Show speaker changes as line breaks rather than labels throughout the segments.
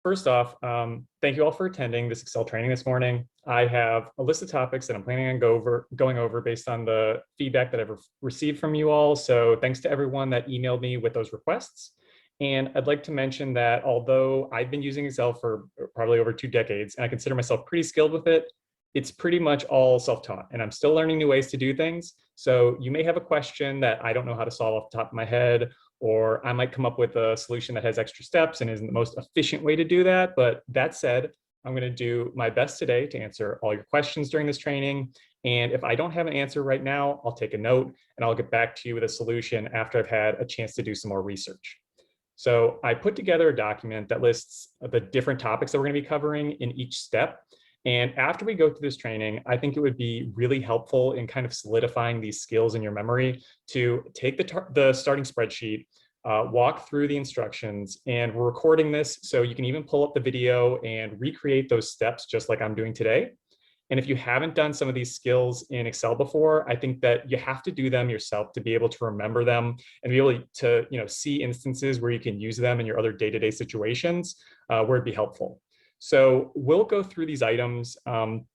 First off, thank you all for attending this Excel training this morning. I have a list of topics that I'm planning on going over based on the feedback that I've received from you all. So thanks to everyone that emailed me with those requests. And I'd like to mention that although I've been using Excel for probably over 2 decades, and I consider myself pretty skilled with it, it's pretty much all self-taught, and I'm still learning new ways to do things. So you may have a question that I don't know how to solve off the top of my head, or I might come up with a solution that has extra steps and isn't the most efficient way to do that. But that said, I'm going to do my best today to answer all your questions during this training. And if I don't have an answer right now, I'll take a note and I'll get back to you with a solution after I've had a chance to do some more research. So I put together a document that lists the different topics that we're going to be covering in each step. And after we go through this training, I think it would be really helpful in kind of solidifying these skills in your memory to take the starting spreadsheet, walk through the instructions, and we're recording this so you can even pull up the video and recreate those steps just like I'm doing today. And if you haven't done some of these skills in Excel before, I think that you have to do them yourself to be able to remember them and be able to see instances where you can use them in your other day-to-day situations where it'd be helpful. So we'll go through these items. Some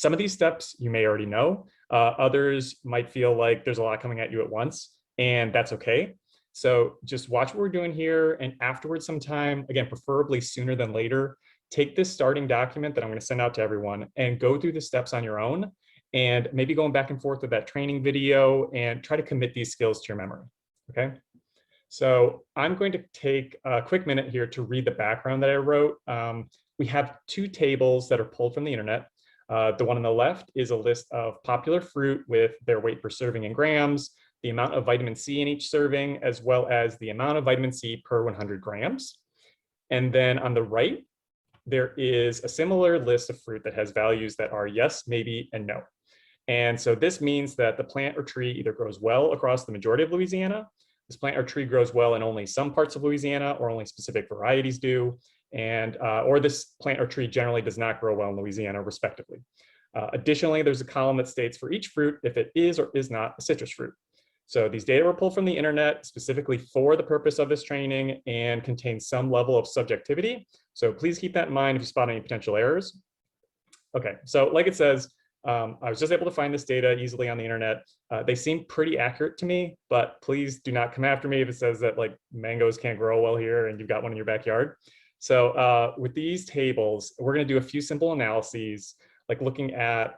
of these steps you may already know. Others might feel like there's a lot coming at you at once, and that's okay. So just watch what we're doing here, and afterwards sometime, again, preferably sooner than later, take this starting document that I'm going to send out to everyone and go through the steps on your own, and maybe going back and forth with that training video and try to commit these skills to your memory, okay? So I'm going to take a quick minute here to read the background that I wrote. We have 2 tables that are pulled from the internet. The one on the left is a list of popular fruit with their weight per serving in grams, the amount of vitamin C in each serving, as well as the amount of vitamin C per 100 grams. And then on the right, there is a similar list of fruit that has values that are yes, maybe, and no. And so this means that the plant or tree either grows well across the majority of Louisiana, this plant or tree grows well in only some parts of Louisiana, or only specific varieties do, and or this plant or tree generally does not grow well in Louisiana, respectively. Additionally, there's a column that states for each fruit if it is or is not a citrus fruit. So these data were pulled from the internet specifically for the purpose of this training and contain some level of subjectivity. So please keep that in mind if you spot any potential errors. Okay, so like it says, I was just able to find this data easily on the internet. They seem pretty accurate to me, but please do not come after me if it says that like mangoes can't grow well here and you've got one in your backyard. So with these tables, we're going to do a few simple analyses, like looking at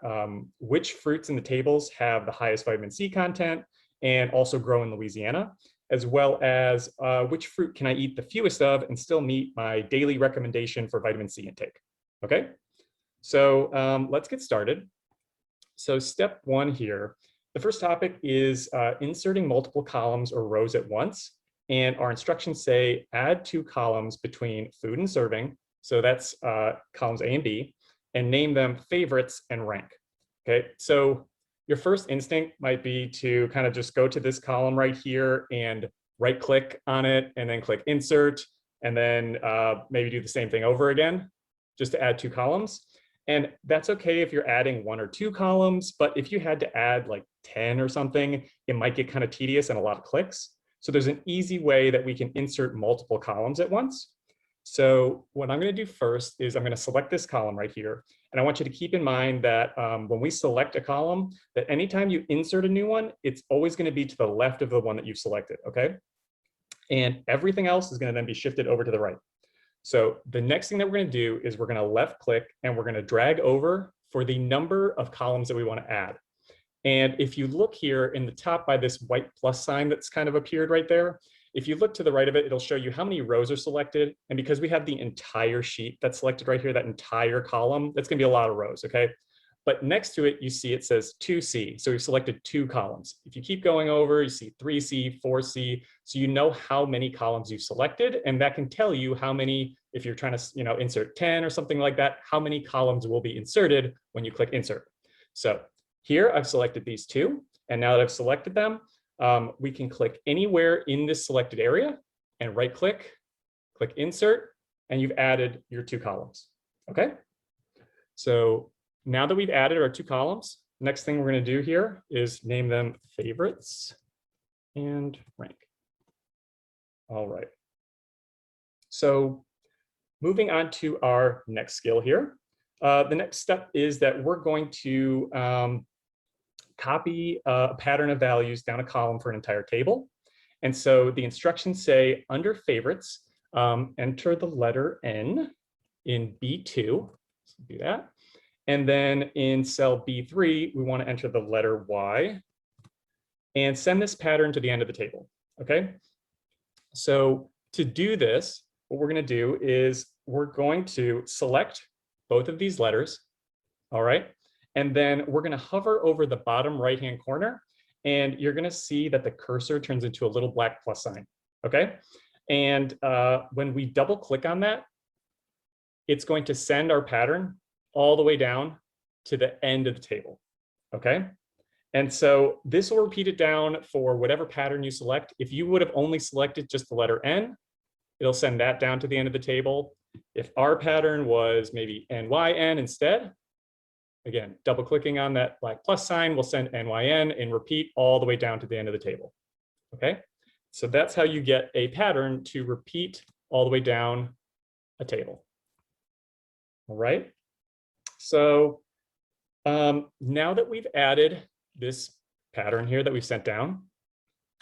which fruits in the tables have the highest vitamin C content and also grow in Louisiana, as well as which fruit can I eat the fewest of and still meet my daily recommendation for vitamin C intake. Okay, so let's get started. So step 1 here, the first topic is inserting multiple columns or rows at once. And our instructions say add 2 columns between food and serving. So that's columns A and B, and name them favorites and rank. Okay, so your first instinct might be to kind of just go to this column right here and right click on it and then click insert, and then maybe do the same thing over again, just to add 2 columns. And that's okay if you're adding 1 or 2 columns, but if you had to add like 10 or something, it might get kind of tedious and a lot of clicks. So there's an easy way that we can insert multiple columns at once. So what I'm going to do first is I'm going to select this column right here. And I want you to keep in mind that when we select a column, that anytime you insert a new one, it's always going to be to the left of the one that you've selected, okay? And everything else is going to then be shifted over to the right. So the next thing that we're going to do is we're going to left click and we're going to drag over for the number of columns that we want to add. And if you look here in the top by this white plus sign that's kind of appeared right there, if you look to the right of it, it'll show you how many rows are selected. And because we have the entire sheet that's selected right here, that entire column, that's going to be a lot of rows, okay? But next to it, you see it says 2C. So we've selected 2 columns. If you keep going over, you see 3C, 4C. So you know how many columns you've selected, and that can tell you how many, if you're trying to insert 10 or something like that, how many columns will be inserted when you click insert. So here I've selected these 2, and now that I've selected them, we can click anywhere in this selected area and right click, click insert, and you've added your 2 columns, okay? So now that we've added our 2 columns, next thing we're going to do here is name them favorites and rank. All right. So moving on to our next skill here. The next step is that we're going to copy a pattern of values down a column for an entire table. And so the instructions say under favorites, enter the letter N in B2. So do that. And then in cell B3, we want to enter the letter Y and send this pattern to the end of the table. Okay. So to do this, what we're going to do is we're going to select both of these letters. All right. And then we're going to hover over the bottom right-hand corner, and you're going to see that the cursor turns into a little black plus sign. Okay. And when we double click on that, it's going to send our pattern all the way down to the end of the table. Okay. And so this will repeat it down for whatever pattern you select. If you would have only selected just the letter N, it'll send that down to the end of the table. If our pattern was maybe NYN instead, again, double clicking on that black plus sign will send NYN and repeat all the way down to the end of the table. Okay. So that's how you get a pattern to repeat all the way down a table. All right. So now that we've added this pattern here that we've sent down,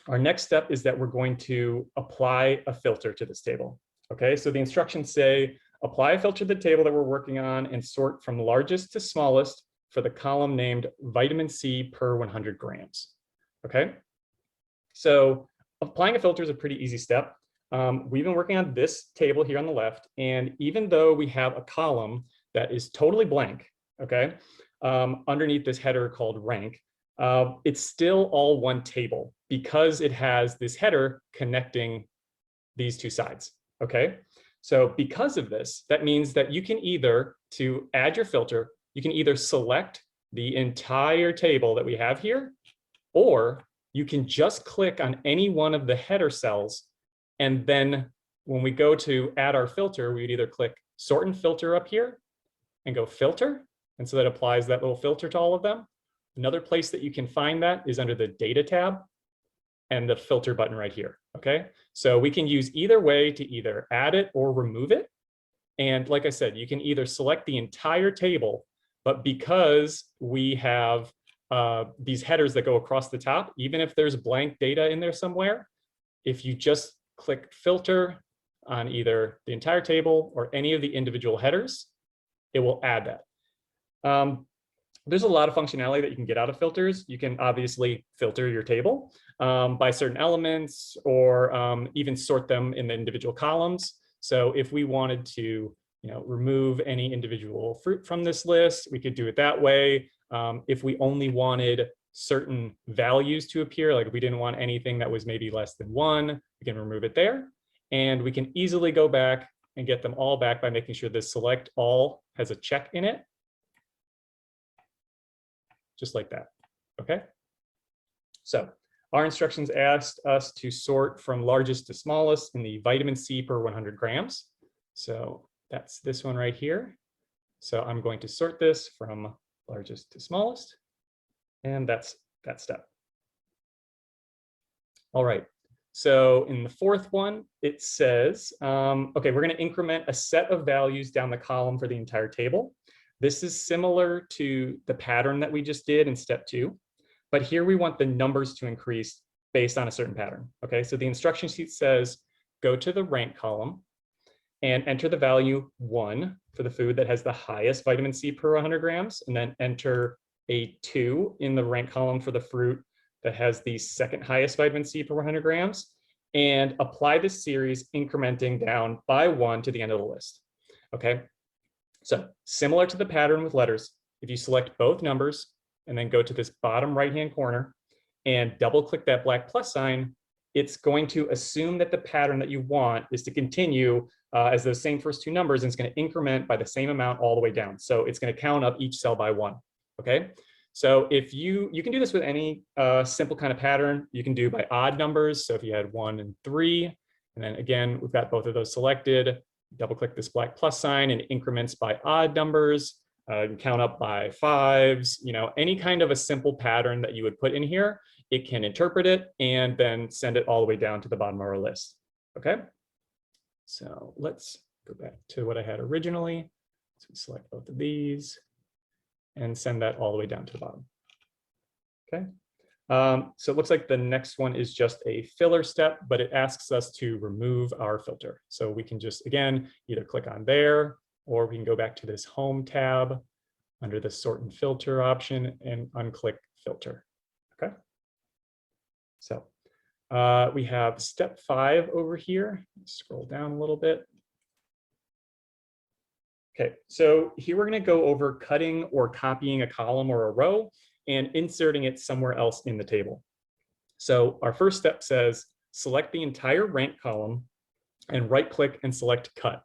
our next step is that we're going to apply a filter to this table. Okay, so the instructions say, apply a filter to the table that we're working on and sort from largest to smallest for the column named vitamin C per 100 grams. Okay, so applying a filter is a pretty easy step. We've been working on this table here on the left, and even though we have a column that is totally blank, okay, underneath this header called rank, it's still all one table because it has this header connecting these two sides. Okay, so because of this, that means that you can either, to add your filter, you can either select the entire table that we have here, or you can just click on any one of the header cells. And then when we go to add our filter, we would either click sort and filter up here and go filter. And so that applies that little filter to all of them. Another place that you can find that is under the data tab and the filter button right here. Okay, so we can use either way to either add it or remove it. And like I said, you can either select the entire table, but because we have these headers that go across the top, even if there's blank data in there somewhere, if you just click filter on either the entire table or any of the individual headers, it will add that. There's a lot of functionality that you can get out of filters. You can obviously filter your table by certain elements, or even sort them in the individual columns. So if we wanted to, remove any individual fruit from this list, we could do it that way. If we only wanted certain values to appear, like if we didn't want anything that was maybe less than 1, we can remove it there. And we can easily go back and get them all back by making sure this select all has a check in it. Just like that. Okay. So our instructions asked us to sort from largest to smallest in the vitamin C per 100 grams. So that's this one right here. So I'm going to sort this from largest to smallest, and that's that step. All right. So in the fourth one, it says, okay, we're going to increment a set of values down the column for the entire table. This is similar to the pattern that we just did in step 2, but here we want the numbers to increase based on a certain pattern. Okay, so the instruction sheet says, go to the rank column and enter the value 1 for the food that has the highest vitamin C per 100 grams, and then enter a 2 in the rank column for the fruit that has the second highest vitamin C per 100 grams, and apply this series incrementing down by 1 to the end of the list. Okay. So similar to the pattern with letters, if you select both numbers and then go to this bottom right-hand corner and double click that black plus sign, it's going to assume that the pattern that you want is to continue as those same first 2 numbers, and it's going to increment by the same amount all the way down. So it's going to count up each cell by 1. Okay. So if you can do this with any simple kind of pattern, you can do by odd numbers. So if you had 1 and 3, and then again, we've got both of those selected, double click this black plus sign and increments by odd numbers, count up by 5s, any kind of a simple pattern that you would put in here, it can interpret it and then send it all the way down to the bottom of our list. Okay. So let's go back to what I had originally. So select both of these and send that all the way down to the bottom. Okay. So it looks like the next one is just a filler step, but it asks us to remove our filter. So we can just, again, either click on there, or we can go back to this home tab under the sort and filter option and unclick filter. Okay. So we have step 5 over here. Scroll down a little bit. Okay, so here we're going to go over cutting or copying a column or a row and inserting it somewhere else in the table. So our first step says select the entire rank column and right click and select cut.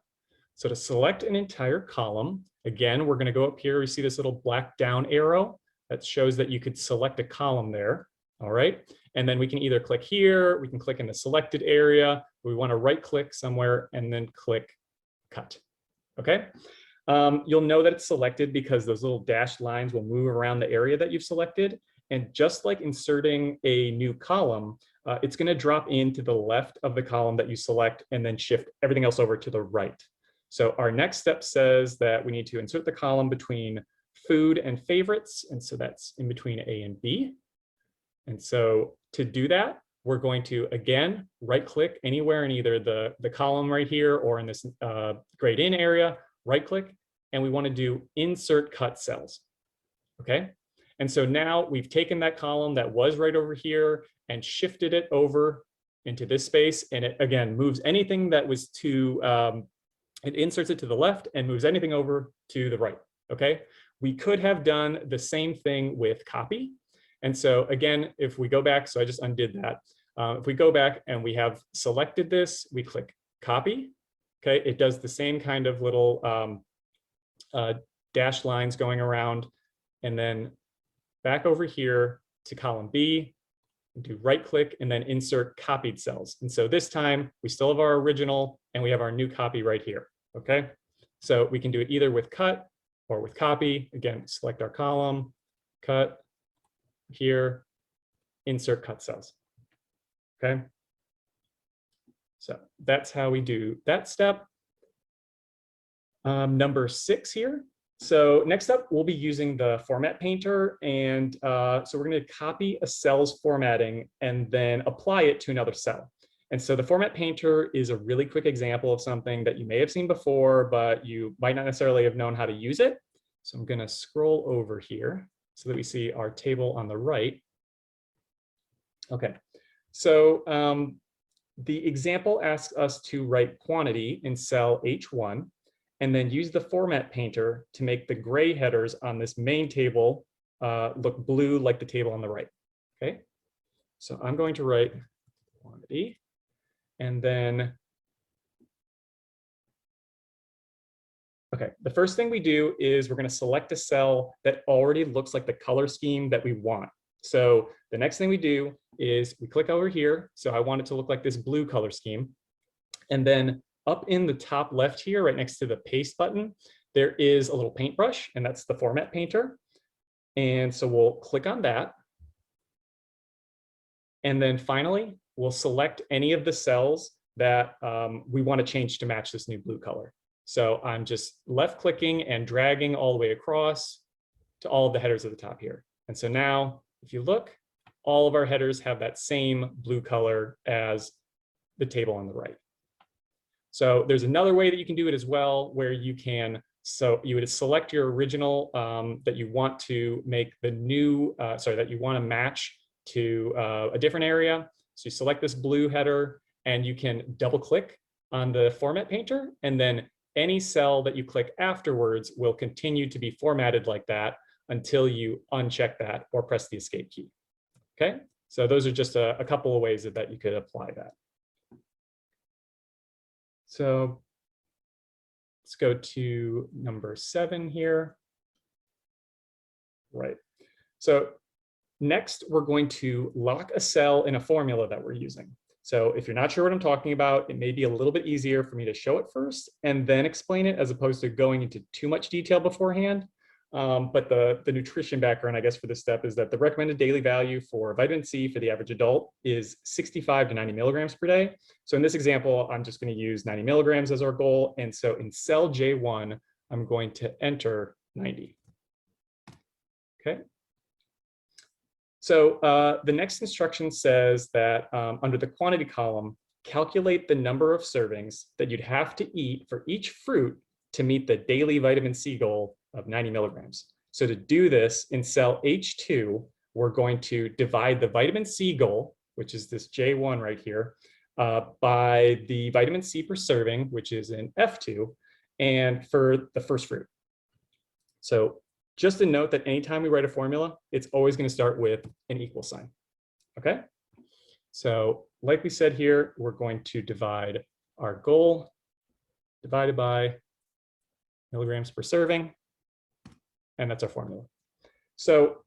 So to select an entire column, again, we're going to go up here. We see this little black down arrow that shows that you could select a column there. All right. And then we can either click here, we can click in the selected area. We want to right click somewhere and then click cut. Okay. You'll know that it's selected because those little dashed lines will move around the area that you've selected. And just like inserting a new column, it's going to drop into the left of the column that you select and then shift everything else over to the right. So our next step says that we need to insert the column between food and favorites. And so that's in between A and B. And so to do that, we're going to, again, right click anywhere in either the column right here or in this grayed in area, right click, and we want to do insert cut cells. Okay. And so now we've taken that column that was right over here and shifted it over into this space. And it, again, moves anything that was to, it inserts it to the left and moves anything over to the right. Okay. We could have done the same thing with copy. And so again, if we go back, so I just undid that. If we go back and we have selected this, we click copy. Okay, it does the same kind of little dashed lines going around, and then back over here to column B, do right click and then insert copied cells. And so this time we still have our original and we have our new copy right here. Okay, so we can do it either with cut or with copy. Again, select our column, cut here, insert cut cells. Okay. So that's how we do that step. Number 6 here. So next up, we'll be using the format painter. And so we're going to copy a cell's formatting and then apply it to another cell. And so the format painter is a really quick example of something that you may have seen before, but you might not necessarily have known how to use it. So I'm going to scroll over here so that we see our table on the right. Okay, so the example asks us to write quantity in cell H1 and then use the format painter to make the gray headers on this main table look blue like the table on the right. Okay, so I'm going to write quantity and then, okay, the first thing we do is we're going to select a cell that already looks like the color scheme that we want. So the next thing we do is we click over here. So I want it to look like this blue color scheme. And then up in the top left here, right next to the paste button, there is a little paintbrush, and that's the format painter. And so we'll click on that. And then finally, we'll select any of the cells that we want to change to match this new blue color. So I'm just left clicking and dragging all the way across to all of the headers at the top here. And so now, if you look, all of our headers have that same blue color as the table on the right. So there's another way that you can do it as well, where you can, so you would select your original that you want to make the new, that you want to match to a different area. So you select this blue header and you can double click on the format painter, and then any cell that you click afterwards will continue to be formatted like that until you uncheck that or press the escape key. Okay, so those are just a couple of ways that you could apply that. So let's go to number 7 here. Right. So next, we're going to lock a cell in a formula that we're using. So if you're not sure what I'm talking about, it may be a little bit easier for me to show it first and then explain it, as opposed to going into too much detail beforehand. But the nutrition background, I guess, for this step is that the recommended daily value for vitamin C for the average adult is 65 to 90 milligrams per day. So in this example, I'm just going to use 90 milligrams as our goal. And so in cell J1, I'm going to enter 90. Okay. So the next instruction says that under the quantity column, calculate the number of servings that you'd have to eat for each fruit to meet the daily vitamin C goal of 90 milligrams. So to do this in cell H2, we're going to divide the vitamin C goal, which is this J1 right here, by the vitamin C per serving, which is in F2, and for the first fruit. So just a note that anytime we write a formula, it's always going to start with an equal sign. Okay. So like we said here, we're going to divide our goal divided by milligrams per serving, and that's our formula. So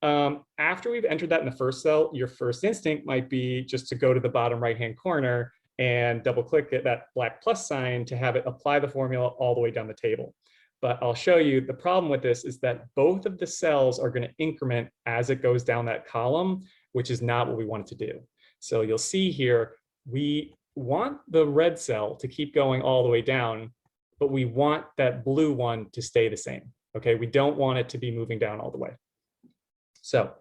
after we've entered that in the first cell, your first instinct might be just to go to the bottom right-hand corner and double click that black plus sign to have it apply the formula all the way down the table. But I'll show you the problem with this is that both of the cells are going to increment as it goes down that column, which is not what we want it to do. So you'll see here, we want the red cell to keep going all the way down, but we want that blue one to stay the same. Okay, we don't want it to be moving down all the way. So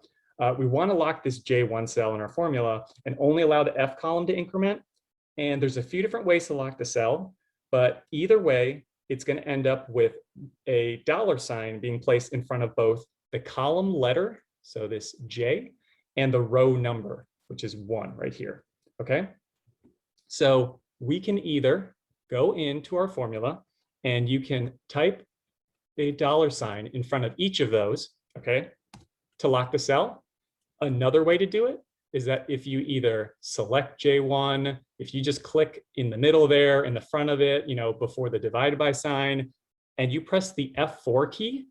we want to lock this J1 cell in our formula and only allow the F column to increment. And there's a few different ways to lock the cell, but either way, it's going to end up with a $ being placed in front of both the column letter, so this J, and the row number, which is 1 right here. Okay, so we can either go into our formula and you can type a $ in front of each of those, okay, to lock the cell. Another way to do it is that if you either select J1, if you just click in the middle there, in the front of it, before the divided by sign, and you press the F4 key,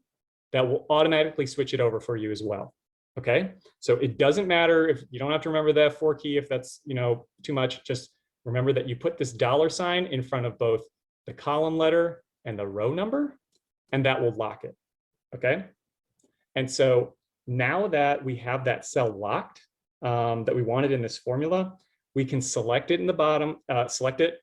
that will automatically switch it over for you as well. Okay, so it doesn't matter if you don't have to remember the F4 key if that's too much. Just remember that you put this $ in front of both the column letter and the row number, and that will lock it. Okay, and so now that we have that cell locked that we wanted in this formula, we can select it in the bottom, select it,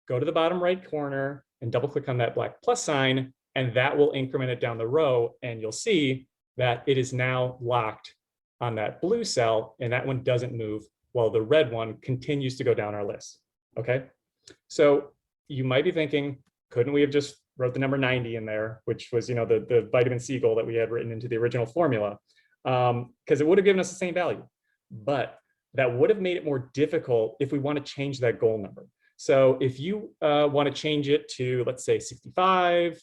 go to the bottom right corner and double click on that black plus sign, and that will increment it down the row. And you'll see that it is now locked on that blue cell, and that one doesn't move while the red one continues to go down our list. Okay, so you might be thinking, couldn't we have just wrote the number 90 in there, which was the vitamin C goal that we had written into the original formula, because it would have given us the same value. But that would have made it more difficult if we want to change that goal number. So if you want to change it to, let's say, 65,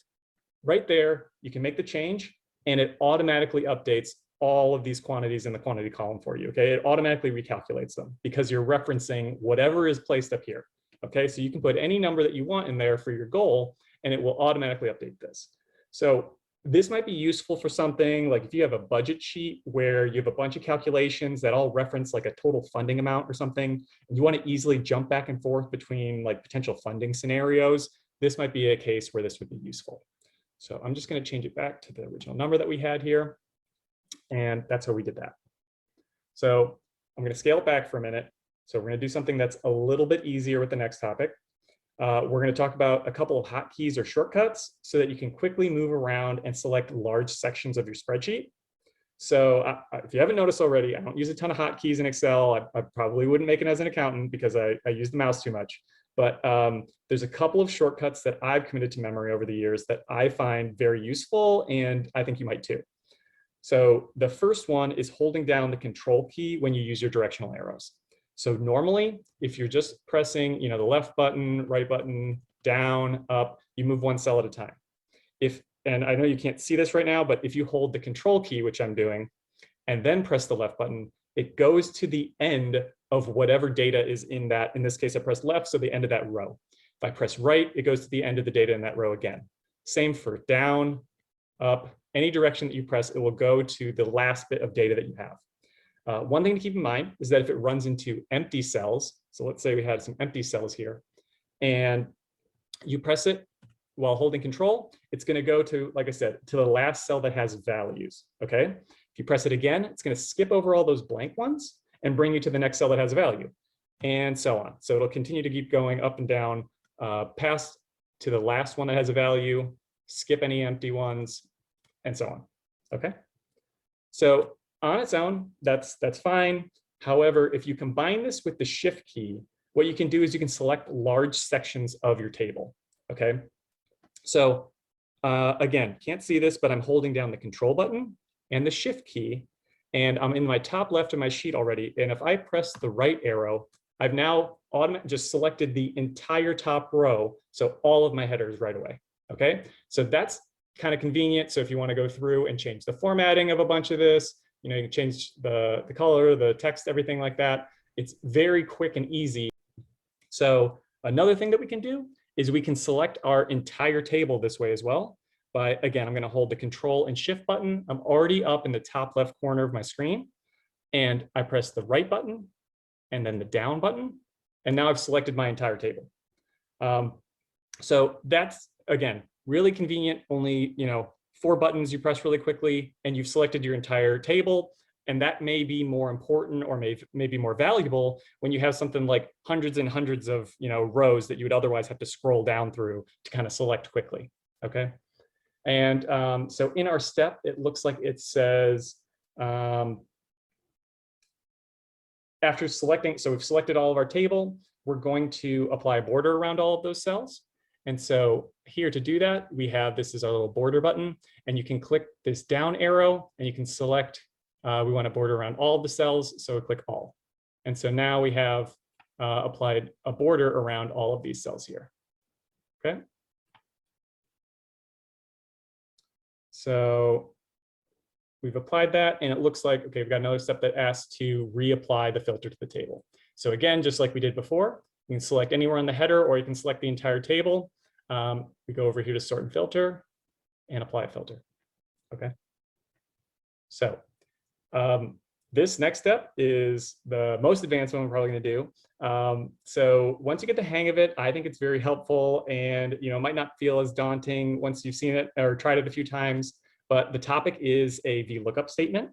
right there, you can make the change and it automatically updates all of these quantities in the quantity column for you. Okay, it automatically recalculates them because you're referencing whatever is placed up here. Okay, so you can put any number that you want in there for your goal and it will automatically update this. So this might be useful for something like if you have a budget sheet where you have a bunch of calculations that all reference like a total funding amount or something, and you want to easily jump back and forth between like potential funding scenarios, this might be a case where this would be useful. So I'm just going to change it back to the original number that we had here. And that's how we did that. So I'm going to scale it back for a minute. So we're going to do something that's a little bit easier with the next topic. We're going to talk about a couple of hotkeys or shortcuts so that you can quickly move around and select large sections of your spreadsheet. So if you haven't noticed already, I don't use a ton of hotkeys in Excel. I probably wouldn't make it as an accountant because I use the mouse too much. But there's a couple of shortcuts that I've committed to memory over the years that I find very useful, and I think you might too. So the first one is holding down the control key when you use your directional arrows. So normally, if you're just pressing, the left button, right button, down, up, you move one cell at a time. And I know you can't see this right now, but if you hold the control key, which I'm doing, and then press the left button, it goes to the end of whatever data is in that. In this case, I pressed left, so the end of that row. If I press right, it goes to the end of the data in that row again. Same for down, up, any direction that you press, it will go to the last bit of data that you have. One thing to keep in mind is that if it runs into empty cells, so let's say we had some empty cells here, and you press it while holding control, it's going to go to, like I said, to the last cell that has values. Okay. If you press it again, it's going to skip over all those blank ones and bring you to the next cell that has a value, and so on. So it'll continue to keep going up and down, past to the last one that has a value, skip any empty ones, and so on. Okay. So on its own, that's fine. However, if you combine this with the Shift key, what you can do is you can select large sections of your table. Okay. So again, can't see this, but I'm holding down the Control button and the Shift key, and I'm in my top left of my sheet already. And if I press the right arrow, I've now just selected the entire top row, so all of my headers right away. Okay, so that's kind of convenient. So if you want to go through and change the formatting of a bunch of this, you know, you can change the color, the text, everything like that. It's very quick and easy. So another thing that we can do is we can select our entire table this way as well. But again, I'm going to hold the Control and Shift button. I'm already up in the top left corner of my screen, and I press the right button and then the down button, and now I've selected my entire table. So that's, again, really convenient. Only, you know, 4 buttons you press really quickly, and you've selected your entire table. And that may be more important, or maybe more valuable when you have something like hundreds and hundreds of, you know, rows that you would otherwise have to scroll down through to kind of select quickly. Okay. And so in our step, it looks like it says, after selecting, so we've selected all of our table, we're going to apply a border around all of those cells. And so here to do that, we have, this is our little border button, and you can click this down arrow and you can select, we want to border around all of the cells, so click all. And so now we have applied a border around all of these cells here. Okay. So we've applied that, and it looks like, okay, we've got another step that asks to reapply the filter to the table. So again, just like we did before, you can select anywhere on the header, or you can select the entire table. We go over here to sort and filter and apply a filter. Okay. So this next step is the most advanced one we're probably going to do. So once you get the hang of it, I think it's very helpful, and you know, it might not feel as daunting once you've seen it or tried it a few times. But the topic is a Vlookup statement.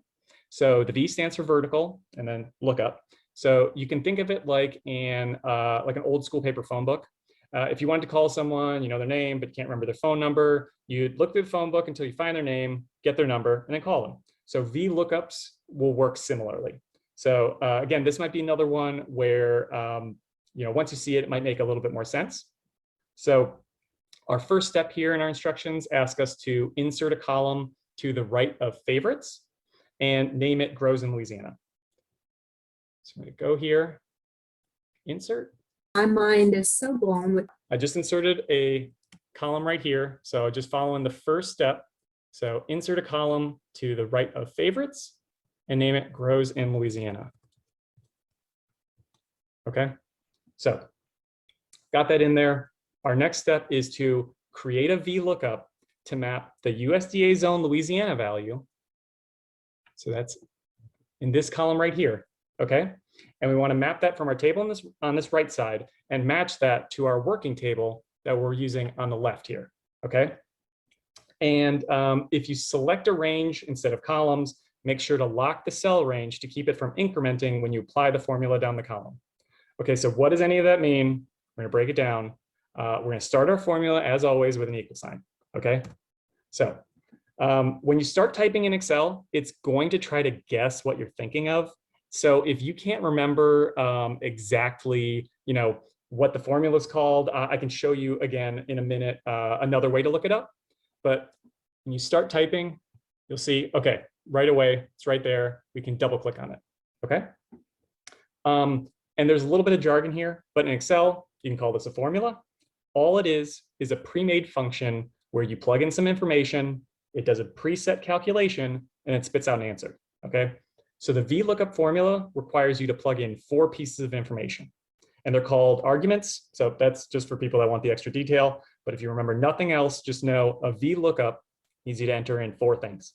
So the V stands for vertical, and then lookup. So you can think of it like an old school paper phone book. If you wanted to call someone, you know their name, but you can't remember their phone number, you'd look through the phone book until you find their name, get their number, and then call them. So Vlookups will work similarly. So again, this might be another one where you know, once you see it, it might make a little bit more sense. So our first step here in our instructions asks us to insert a column to the right of favorites and name it Grows in Louisiana. So I'm going to go here, insert.
My mind is so blown with.
I just inserted a column right here. So just following the first step. So insert a column to the right of favorites and name it Grows in Louisiana. Okay, so got that in there. Our next step is to create a Vlookup to map the USDA zone Louisiana value. So that's in this column right here. Okay, and we want to map that from our table on this right side and match that to our working table that we're using on the left here. Okay, and if you select a range instead of columns, make sure to lock the cell range to keep it from incrementing when you apply the formula down the column. Okay, so what does any of that mean? We're going to break it down. We're going to start our formula as always with an equal sign. Okay, so when you start typing in Excel, it's going to try to guess what you're thinking of. So if you can't remember exactly, you know, what the formula is called, I can show you again in a minute another way to look it up. But when you start typing, you'll see, okay, right away, it's right there. We can double click on it. Okay. And there's a little bit of jargon here, but in Excel, you can call this a formula. All it is a pre-made function where you plug in some information, it does a preset calculation, and it spits out an answer. Okay. So the Vlookup formula requires you to plug in 4 pieces of information, and they're called arguments. So that's just for people that want the extra detail. But if you remember nothing else, just know a Vlookup needs you to enter in 4 things.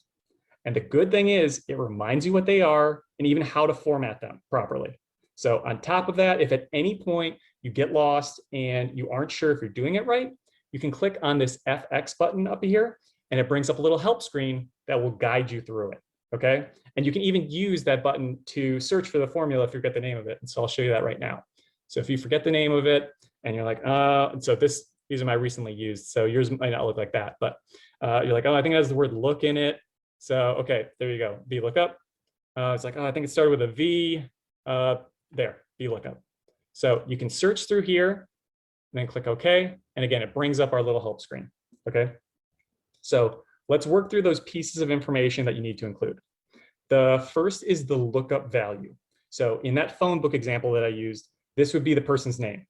And the good thing is it reminds you what they are and even how to format them properly. So on top of that, if at any point you get lost and you aren't sure if you're doing it right, you can click on this FX button up here, and it brings up a little help screen that will guide you through it, okay? And you can even use that button to search for the formula if you forget the name of it. And so I'll show you that right now. So if you forget the name of it and you're like, so these are my recently used, so yours might not look like that, but you're like, oh, I think it has the word look in it. So, okay, there you go, Vlookup. It's like, oh, I think it started with a V. There, Vlookup. So you can search through here, and then click OK. And again, it brings up our little help screen, okay? So let's work through those pieces of information that you need to include. The first is the lookup value. So in that phone book example that I used, this would be the person's name.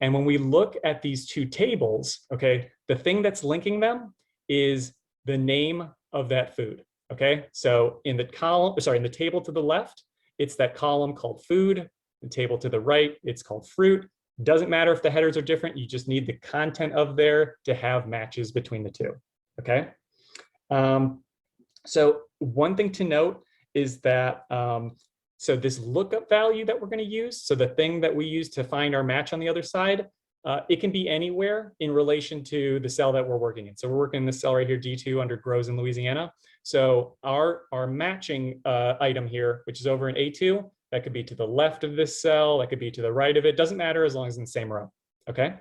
And when we look at these two tables, okay, the thing that's linking them is the name of that food, okay? So in the column, sorry, in the table to the left, it's that column called food. The table to the right, it's called fruit. Doesn't matter if the headers are different, you just need the content of there to have matches between the two, okay? So one thing to note is that, so this lookup value that we're going to use, so the thing that we use to find our match on the other side, it can be anywhere in relation to the cell that we're working in. So we're working in this cell right here, D2 under grows in Louisiana. So our matching item here, which is over in A2, that could be to the left of this cell, that could be to the right of it, doesn't matter as long as it's in the same row, okay?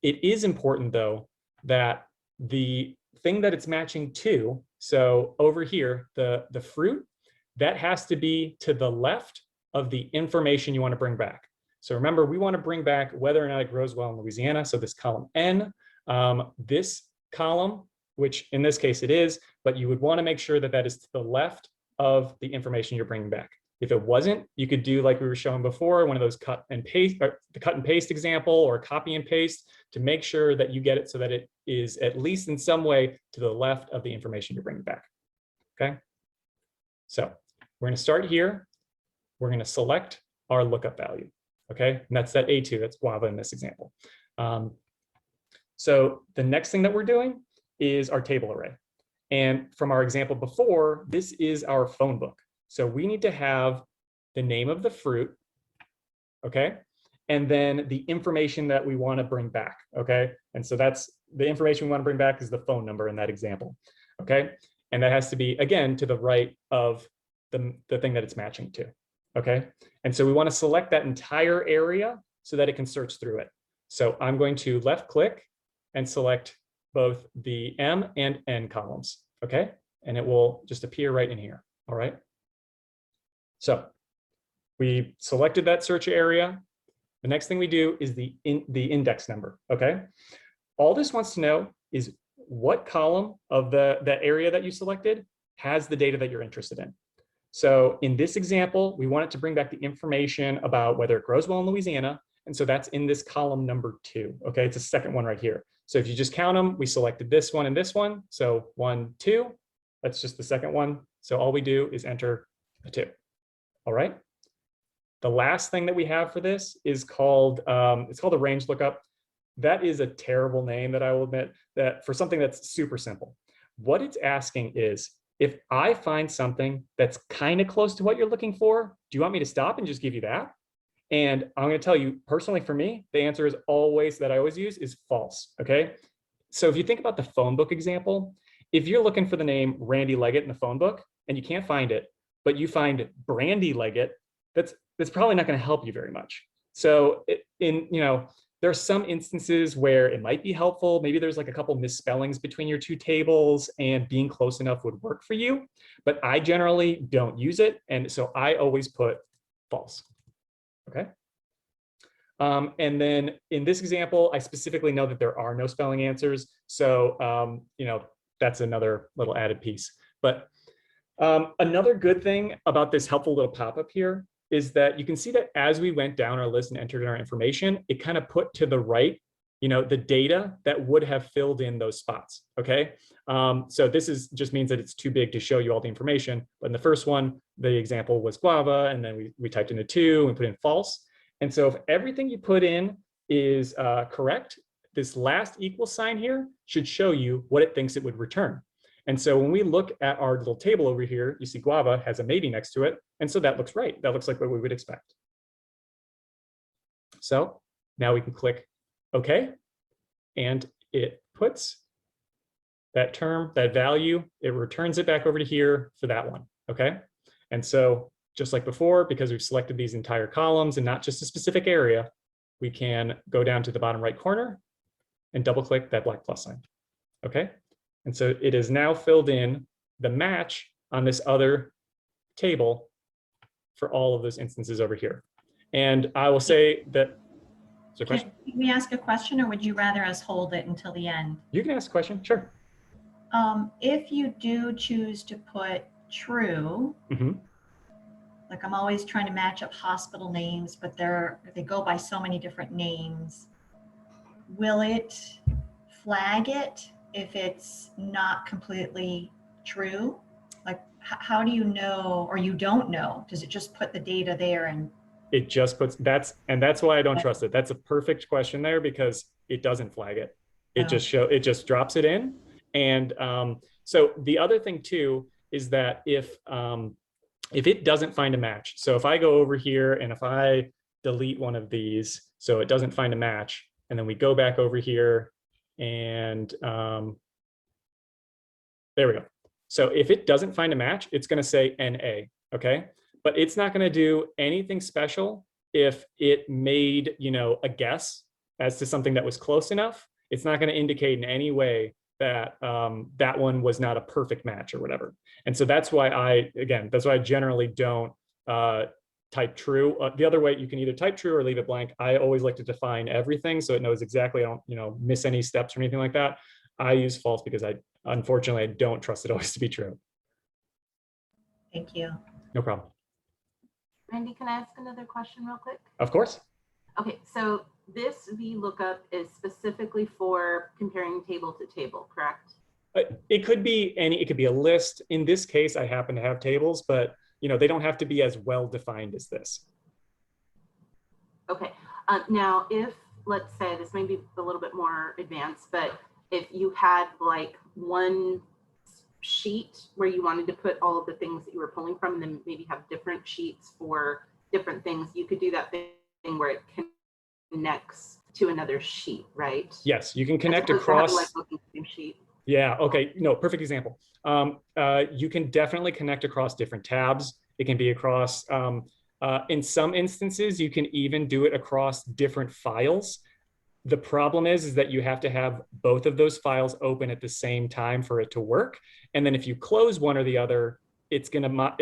It is important though that the thing that it's matching to, so over here, the fruit, that has to be to the left of the information you want to bring back. So remember, we want to bring back whether or not it grows well in Louisiana. So this column N, this column, which in this case it is, but you would want to make sure that that is to the left of the information you're bringing back. If it wasn't, you could do like we were showing before, one of those cut and paste, or the cut and paste example, or copy and paste to make sure that you get it so that it is at least in some way to the left of the information you're bringing back, okay? So we're going to start here. We're going to select our lookup value, okay? And that's that A2, that's guava in this example. So the next thing that we're doing is our table array. And from our example before, this is our phone book. So we need to have the name of the fruit, okay? And then the information that we want to bring back, okay? And so that's the information we want to bring back is the phone number in that example, okay? And that has to be, again, to the right of the thing that it's matching to, okay? And so we want to select that entire area so that it can search through it. So I'm going to left click and select both the M and N columns, okay? And it will just appear right in here, all right? So we selected that search area. The next thing we do is the index number, okay? All this wants to know is what column of the area that you selected has the data that you're interested in. So in this example, we want it to bring back the information about whether it grows well in Louisiana. And so that's in this column number 2, okay? It's the second one right here. So if you just count them, we selected this one and this one. So 1, 2, that's just the second one. So all we do is enter a 2. All right. The last thing that we have for this is called, it's called a range lookup. That is a terrible name that I will admit, that for something that's super simple. What it's asking is, if I find something that's kind of close to what you're looking for, do you want me to stop and just give you that? And I'm going to tell you personally, for me, the answer is always, that I always use, is false. Okay. So if you think about the phone book example, if you're looking for the name Randy Leggett in the phone book and you can't find it, but you find Brandy Leggett, that's probably not going to help you very much. So there are some instances where it might be helpful. Maybe there's like a couple misspellings between your two tables and being close enough would work for you, but I generally don't use it. And so I always put false, okay? And then in this example, I specifically know that there are no spelling answers. So, that's another little added piece. But another good thing about this helpful little pop-up here is that you can see that as we went down our list and entered in our information, it kind of put to the right, the data that would have filled in those spots, okay? So this just means that it's too big to show you all the information. But in the first one, the example was guava, and then we typed in a 2 and put in false. And so if everything you put in is correct, this last equal sign here should show you what it thinks it would return. And so when we look at our little table over here, you see guava has a maybe next to it. And so that looks right. That looks like what we would expect. So now we can click OK. and it puts that term, that value, it returns it back over to here for that one, okay? And so just like before, because we've selected these entire columns and not just a specific area, we can go down to the bottom right corner and double click that black plus sign, okay? And so it is now filled in the match on this other table for all of those instances over here. And I will say that, is there a question?
Can we ask a question, or would you rather us hold it until the end?
You can ask a question, sure.
If you do choose to put true, like I'm always trying to match up hospital names, but they go by so many different names. Will it flag it if it's not completely true? Like, how do you know, or you don't know? Does it just put the data there and
it just puts that's why I don't trust it. That's a perfect question there, because it doesn't flag it. It just drops it in. And so the other thing too is that if it doesn't find a match, so if I go over here and if I delete one of these, so it doesn't find a match, and then we go back over here and there we go. So if it doesn't find a match, it's going to say NA, okay? But it's not going to do anything special if it made, a guess as to something that was close enough. It's not going to indicate in any way that that one was not a perfect match or whatever. And so that's why I generally don't type true. The other way, you can either type true or leave it blank. I always like to define everything so it knows exactly, I don't, miss any steps or anything like that. I use false because unfortunately, I don't trust it always to be true.
Thank you.
No problem.
Randy, can I ask another question real quick?
Of course.
Okay, so this VLOOKUP is specifically for comparing table to table, correct?
It could be it could be a list. In this case, I happen to have tables, but they don't have to be as well defined as this.
Okay, now if, let's say, this may be a little bit more advanced, but if you had like one sheet where you wanted to put all of the things that you were pulling from, and then maybe have different sheets for different things, you could do that thing where it connects to another sheet, right?
Yes, you can connect across.
Like looking at the same sheet.
Yeah, okay, no, perfect example. You can definitely connect across different tabs. It can be across, in some instances, you can even do it across different files. The problem is that you have to have both of those files open at the same time for it to work. And then if you close one or the other, it's gonna,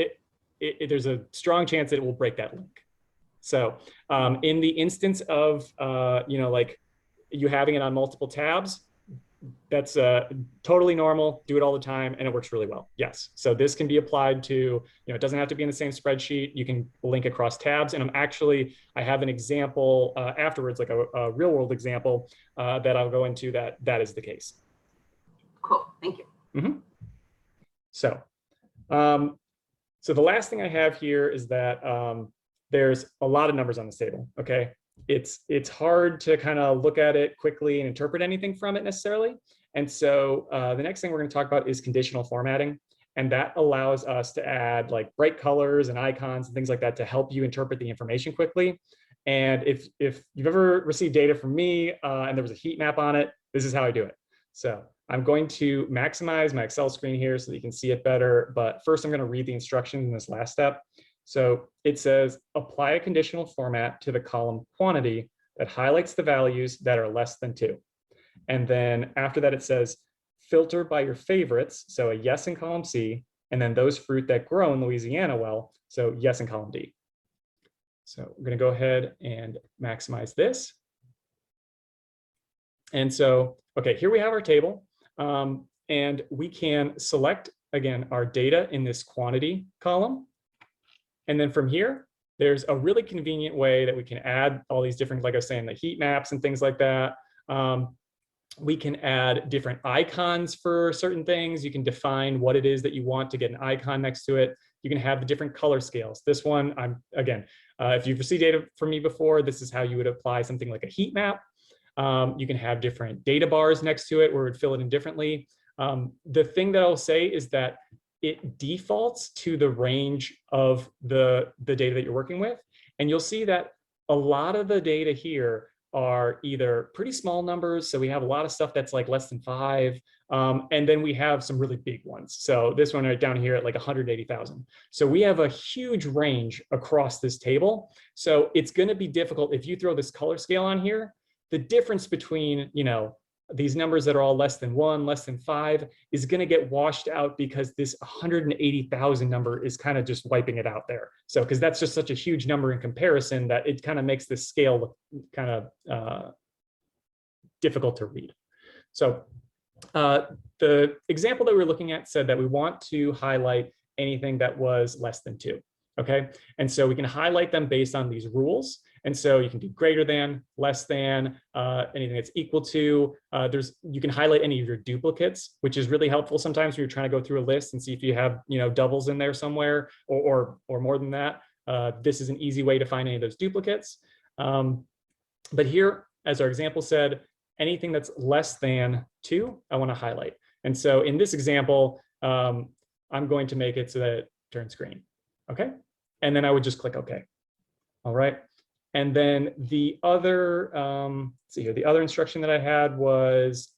there's a strong chance that it will break that link. So in the instance of, like you having it on multiple tabs, that's totally normal. Do it all the time, and it works really well. Yes. So this can be applied to, it doesn't have to be in the same spreadsheet. You can link across tabs. And I have an example afterwards, like a real world example that I'll go into that is the case.
Cool. Thank you.
So, so the last thing I have here is that there's a lot of numbers on this table. Okay. It's hard to kind of look at it quickly and interpret anything from it necessarily. And so the next thing we're going to talk about is conditional formatting. And that allows us to add like bright colors and icons and things like that to help you interpret the information quickly. And if you've ever received data from me and there was a heat map on it, this is how I do it. So I'm going to maximize my Excel screen here so that you can see it better. But first, I'm going to read the instructions in this last step. So it says, apply a conditional format to the column quantity that highlights the values that are less than 2. And then after that, it says, filter by your favorites. So a yes in column C, and then those fruit that grow in Louisiana well. So yes in column D. So we're going to go ahead and maximize this. And so, okay, here we have our table. And we can select, again, our data in this quantity column. And then from here, there's a really convenient way that we can add all these different, like I was saying, the heat maps and things like that. We can add different icons for certain things. You can define what it is that you want to get an icon next to it. You can have the different color scales. This one, if you've received data from me before, this is how you would apply something like a heat map. You can have different data bars next to it where it would fill it in differently. The thing that I'll say is that it defaults to the range of the data that you're working with. And you'll see that a lot of the data here are either pretty small numbers. So we have a lot of stuff that's like less than 5. And then we have some really big ones. So this one right down here at like 180,000. So we have a huge range across this table. So it's going to be difficult if you throw this color scale on here. The difference between, these numbers that are all less than 1, less than 5 is going to get washed out because this 180,000 number is kind of just wiping it out there. So because that's just such a huge number in comparison that it kind of makes this scale look kind of difficult to read. So the example that we're looking at said that we want to highlight anything that was less than 2. Okay, and so we can highlight them based on these rules. And so you can do greater than, less than, anything that's equal to. You can highlight any of your duplicates, which is really helpful sometimes when you're trying to go through a list and see if you have doubles in there somewhere or more than that. This is an easy way to find any of those duplicates. But here, as our example said, anything that's less than 2, I want to highlight. And so in this example, I'm going to make it so that it turns green. Okay, and then I would just click OK. All right. And then the other, see here, the other instruction that I had was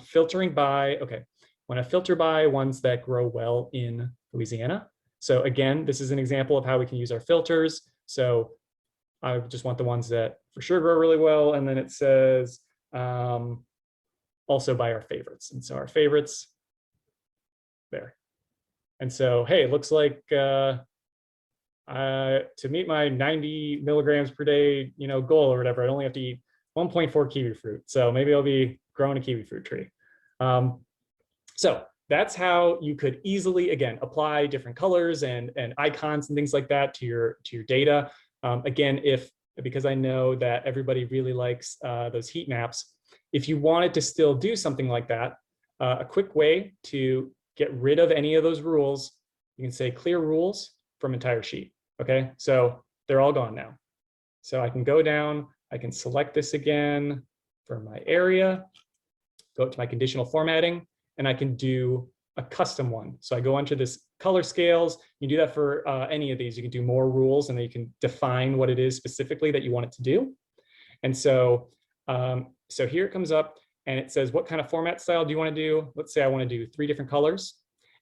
filtering by, okay, when I filter by ones that grow well in Louisiana. So again, this is an example of how we can use our filters. So I just want the ones that for sure grow really well. And then it says also by our favorites. And so our favorites there. And so, hey, it looks like to meet my 90 milligrams per day, goal or whatever, I only have to eat 1.4 kiwi fruit. So maybe I'll be growing a kiwi fruit tree. So that's how you could easily, again, apply different colors and icons and things like that to your data. Again, because I know that everybody really likes those heat maps, if you wanted to still do something like that, a quick way to get rid of any of those rules, you can say clear rules from entire sheet. Okay, so they're all gone now. So I can go down, I can select this again for my area, go to my conditional formatting, and I can do a custom one. So I go onto this color scales. You do that for any of these. You can do more rules and then you can define what it is specifically that you want it to do. And so, so here it comes up and it says, what kind of format style do you want to do? Let's say I want to do 3 different colors.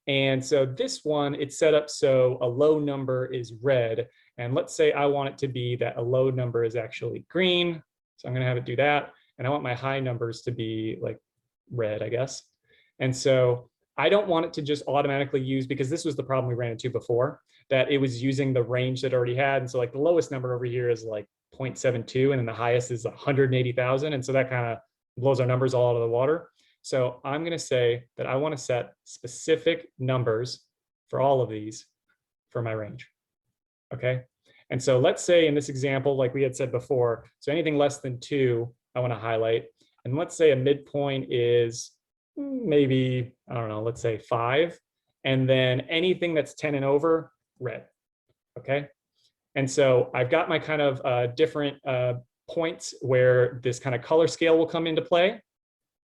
And so this one, it's set up so a low number is red. And let's say I want it to be that a low number is actually green. So I'm going to have it do that. And I want my high numbers to be like red, I guess. And so I don't want it to just automatically use, because this was the problem we ran into before, that it was using the range that it already had. And so like the lowest number over here is like 0.72 and then the highest is 180,000. And so that kind of blows our numbers all out of the water. So I'm going to say that I want to set specific numbers for all of these for my range. Okay. And so let's say in this example, like we had said before, so anything less than 2, I want to highlight. And let's say a midpoint is maybe, I don't know, let's say 5. And then anything that's 10 and over, red. Okay. And so I've got my kind of different points where this kind of color scale will come into play.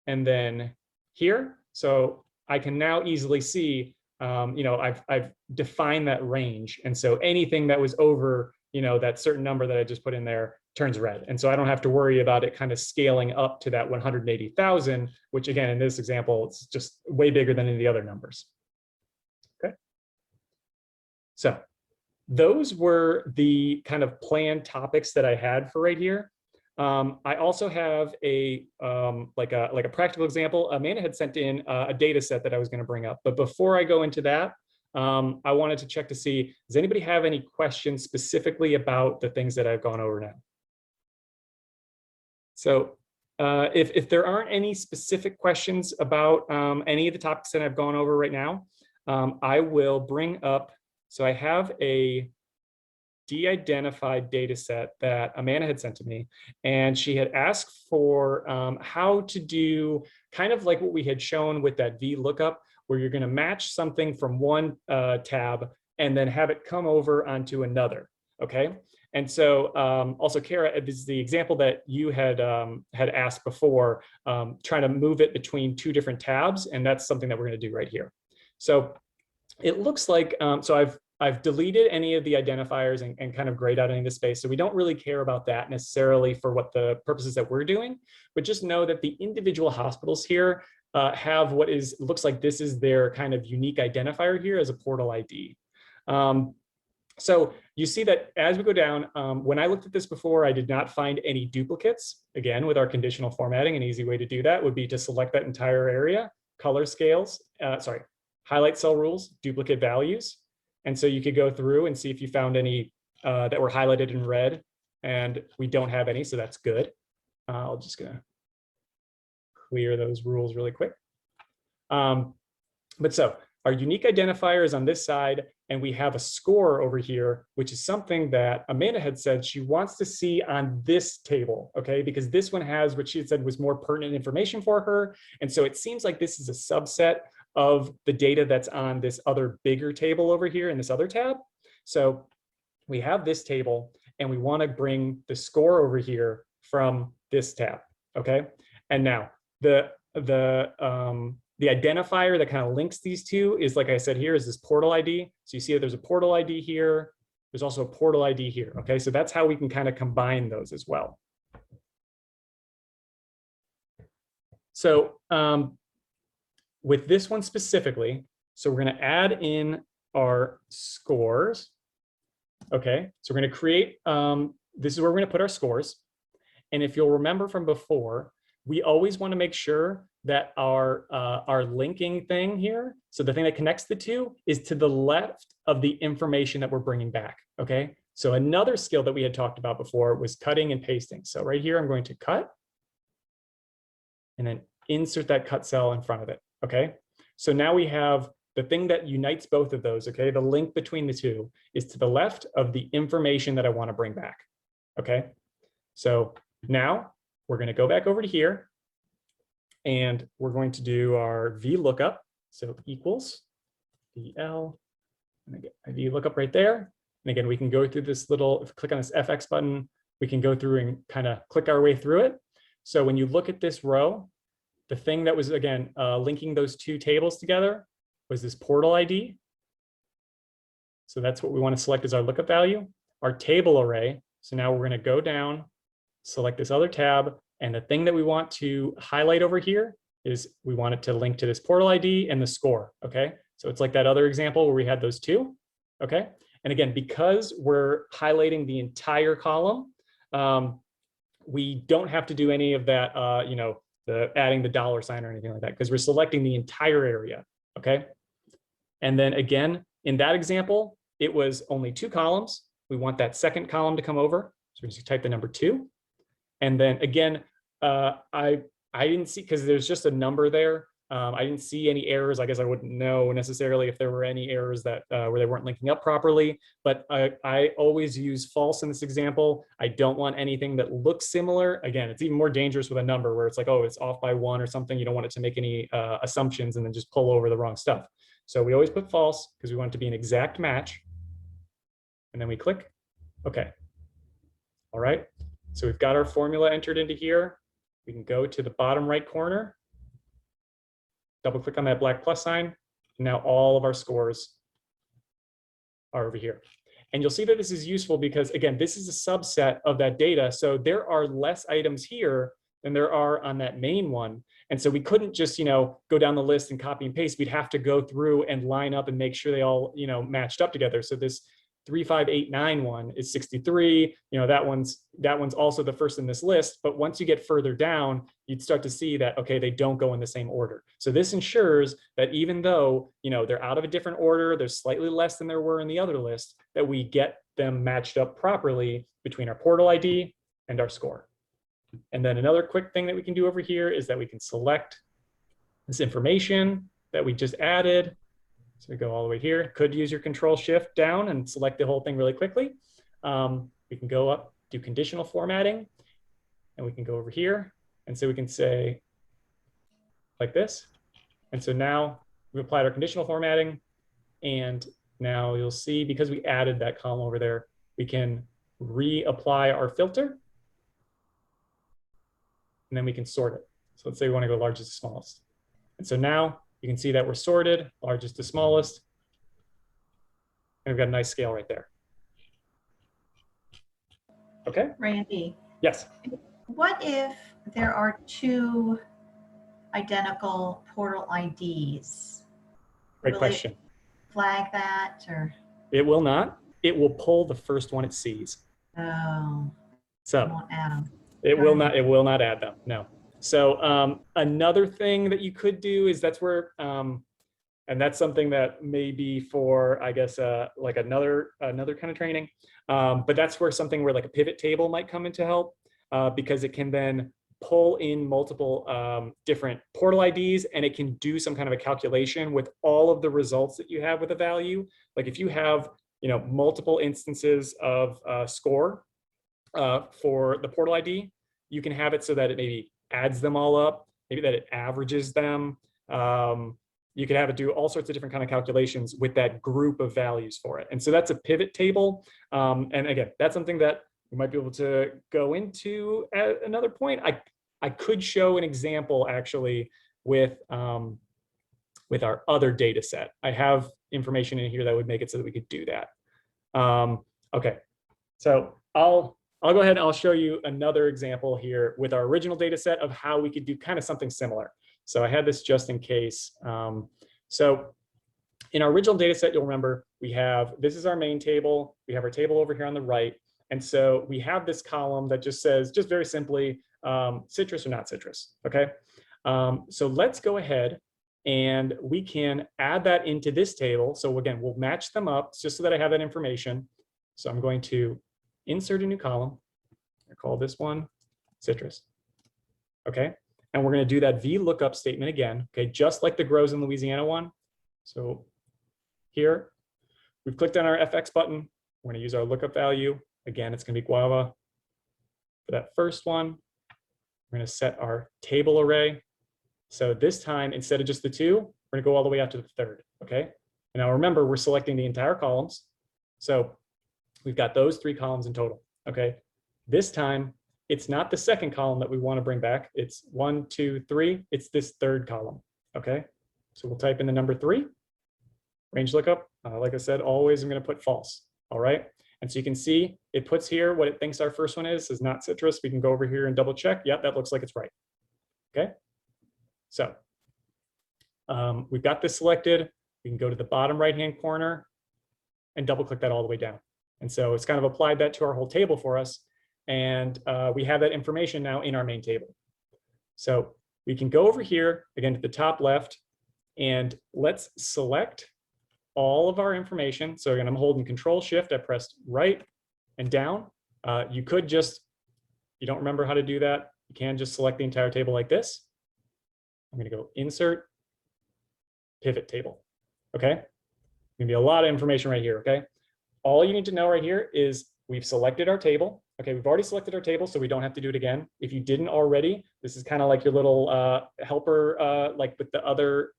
And then here, so I can now easily see, I've defined that range. And so anything that was over, that certain number that I just put in there turns red. And so I don't have to worry about it kind of scaling up to that 180,000, which again, in this example, it's just way bigger than any of the other numbers. Okay. So those were the kind of planned topics that I had for right here. I also have a like a practical example. Amanda had sent in a data set that I was going to bring up. But before I go into that, I wanted to check to see, does anybody have any questions specifically about the things that I've gone over now? So if there aren't any specific questions about any of the topics that I've gone over right now, I will bring up, so I have a de-identified data set that Amanda had sent to me, and she had asked for how to do kind of like what we had shown with that Vlookup, where you're going to match something from one tab and then have it come over onto another. Okay. And so also, Kara, this is the example that you had asked before, trying to move it between 2 different tabs. And that's something that we're going to do right here. So it looks like, so I've deleted any of the identifiers and kind of grayed out any of the space. So we don't really care about that necessarily for what the purposes that we're doing, but just know that the individual hospitals here have what looks like this is their kind of unique identifier here as a portal ID. So you see that as we go down, when I looked at this before, I did not find any duplicates. Again, with our conditional formatting, an easy way to do that would be to select that entire area, color scales, highlight cell rules, duplicate values. And so you could go through and see if you found any that were highlighted in red, and we don't have any, so that's good. I'll just gonna clear those rules really quick. But so our unique identifier is on this side, and we have a score over here, which is something that Amanda had said she wants to see on this table, okay? Because this one has what she had said was more pertinent information for her. And so it seems like this is a subset of the data that's on this other bigger table over here in this other tab. So we have this table, and we want to bring the score over here from this tab, okay? And now the identifier that kind of links these two is, like I said here, is this portal ID. So you see that there's a portal ID here. There's also a portal ID here. Okay, so that's how we can kind of combine those as well. So with this one specifically, so we're going to add in our scores. Okay, so we're going to create, this is where we're going to put our scores. And if you'll remember from before, we always want to make sure that our linking thing here, so the thing that connects the two, is to the left of the information that we're bringing back, okay? So another skill that we had talked about before was cutting and pasting. So right here, I'm going to cut and then insert that cut cell in front of it, okay? So now we have the thing that unites both of those, okay? The link between the two is to the left of the information that I want to bring back, okay? So now we're going to go back over to here, and we're going to do our Vlookup. So equals VL, and I get my Vlookup right there. And again, we can go through this little, if you click on this FX button, we can go through and kind of click our way through it. So when you look at this row, the thing that was, again, linking those two tables together was this portal ID. So that's what we want to select as our lookup value. Our table array. So now we're going to go down, select this other tab, and the thing that we want to highlight over here is we want it to link to this portal ID and the score, okay? So it's like that other example where we had those two, okay? And again, because we're highlighting the entire column, we don't have to do any of that, the adding the $sign or anything like that, because we're selecting the entire area, okay? And then again, in that example, it was only 2 columns. We want that second column to come over. So we just type the number 2. And then again, I didn't see, because there's just a number there. I didn't see any errors. I guess I wouldn't know necessarily if there were any errors that where they weren't linking up properly, but I always use false in this example. I don't want anything that looks similar. Again, it's even more dangerous with a number where it's like, oh, it's off by 1 or something. You don't want it to make any assumptions and then just pull over the wrong stuff. So we always put false because we want it to be an exact match. And then we click OK. All right. So we've got our formula entered into here. We can go to the bottom right corner, double click on that black plus sign, and now all of our scores are over here. And you'll see that this is useful because, again, this is a subset of that data. So there are less items here than there are on that main one. And so we couldn't just, go down the list and copy and paste. We'd have to go through and line up and make sure they all, matched up together. So this 35891 is 63. That one's also the first in this list. But once you get further down, you'd start to see that, okay, they don't go in the same order. So this ensures that even though, they're out of a different order, there's slightly less than there were in the other list, that we get them matched up properly between our portal ID and our score. And then another quick thing that we can do over here is that we can select this information that we just added. So we go all the way here. Could use your Control Shift down and select the whole thing really quickly. We can go up, do conditional formatting, and we can go over here. And so we can say like this. And so now we applied our conditional formatting. And now you'll see, because we added that column over there, we can reapply our filter. And then we can sort it. So let's say we want to go largest to smallest. And so now you can see that we're sorted, largest to smallest. And we've got a nice scale right there. Okay.
Randy,
Yes.
what if there are two identical portal IDs?
Great
Will
question.
it flag that or?
It will not. It will pull the first one it sees.
Oh,
So
won't add them.
it will not. It will not add them. No. So another thing that you could do is that's where, and that's something that may be for, I guess, like another kind of training. But that's where something where like a pivot table might come into help, because it can then pull in multiple different portal IDs, and it can do some kind of a calculation with all of the results that you have with a value. Like if you have, multiple instances of score for the portal ID, you can have it so that it maybe adds them all up, maybe that it averages them. You can have it do all sorts of different kind of calculations with that group of values for it. And so that's a pivot table. And again, that's something that we might be able to go into at another point. I could show an example actually with our other data set. I have information in here that would make it so that we could do that. Okay, so I'll go ahead and I'll show you another example here with our original data set of how we could do kind of something similar. So I had this just in case. So in our original data set, you'll remember this is our main table. We have our table over here on the right. And so we have this column that just says, just very simply, citrus or not citrus, okay? So let's go ahead and we can add that into this table. So again, we'll match them up just so that I have that information. So I'm going to insert a new column. I call this one citrus, okay? And we're going to do that Vlookup statement again, okay, just like the grows in Louisiana one. So here, we've clicked on our FX button. We're going to use our lookup value. Again, it's going to be guava. For that first one, we're going to set our table array. So this time, instead of just the two, we're going to go all the way out to the third, okay? And now remember, we're selecting the entire columns. So we've got those 3 columns in total, okay? This time, it's not the second column that we want to bring back. It's 1, 2, 3. It's this third column, okay? So we'll type in the number 3, range lookup. Like I said, always I'm going to put false, all right? And so you can see it puts here what it thinks our first one is not citrus. We can go over here and double check. Yep, that looks like it's right, okay? So we've got this selected. We can go to the bottom right-hand corner and double click that all the way down. And so it's kind of applied that to our whole table for us. And we have that information now in our main table. So we can go over here again to the top left and let's select all of our information. So again, I'm holding Control Shift. I pressed right and down. You could just, if you don't remember how to do that, you can just select the entire table like this. I'm going to go Insert, Pivot Table. Okay, going to be a lot of information right here. Okay, all you need to know right here is we've selected our table. Okay, we've already selected our table, so we don't have to do it again. If you didn't already, this is kind of like your little helper, like with the other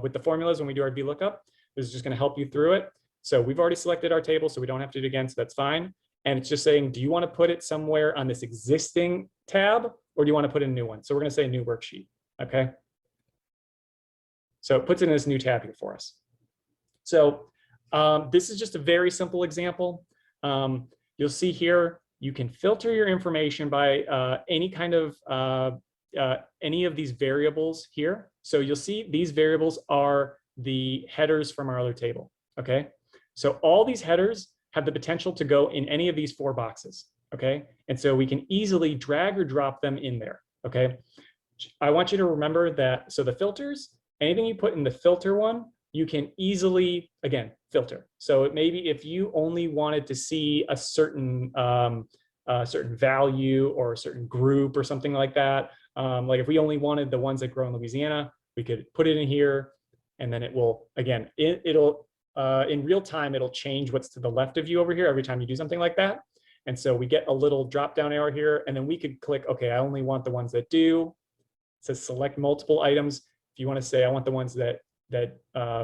with the formulas when we do our VLOOKUP. This is just going to help you through it. So we've already selected our table, so we don't have to do it again. So that's fine. And it's just saying, do you want to put it somewhere on this existing tab, or do you want to put in a new one? So we're going to say new worksheet. Okay. So it puts it in this new tab here for us. So this is just a very simple example. You'll see here, you can filter your information by any kind of any of these variables here. So you'll see these variables are the headers from our other table. Okay. So all these headers have the potential to go in any of these 4 boxes. Okay. And so we can easily drag or drop them in there. Okay. I want you to remember that. So the filters, anything you put in the filter one, you can easily, again, filter. So maybe if you only wanted to see a certain value or a certain group or something like that, like if we only wanted the ones that grow in Louisiana, we could put it in here, and then it will, again, it'll in real time, it'll change what's to the left of you over here every time you do something like that. And so we get a little drop down arrow here, and then we could click, okay, I only want the ones that do. It says select multiple items. If you want to say, I want the ones that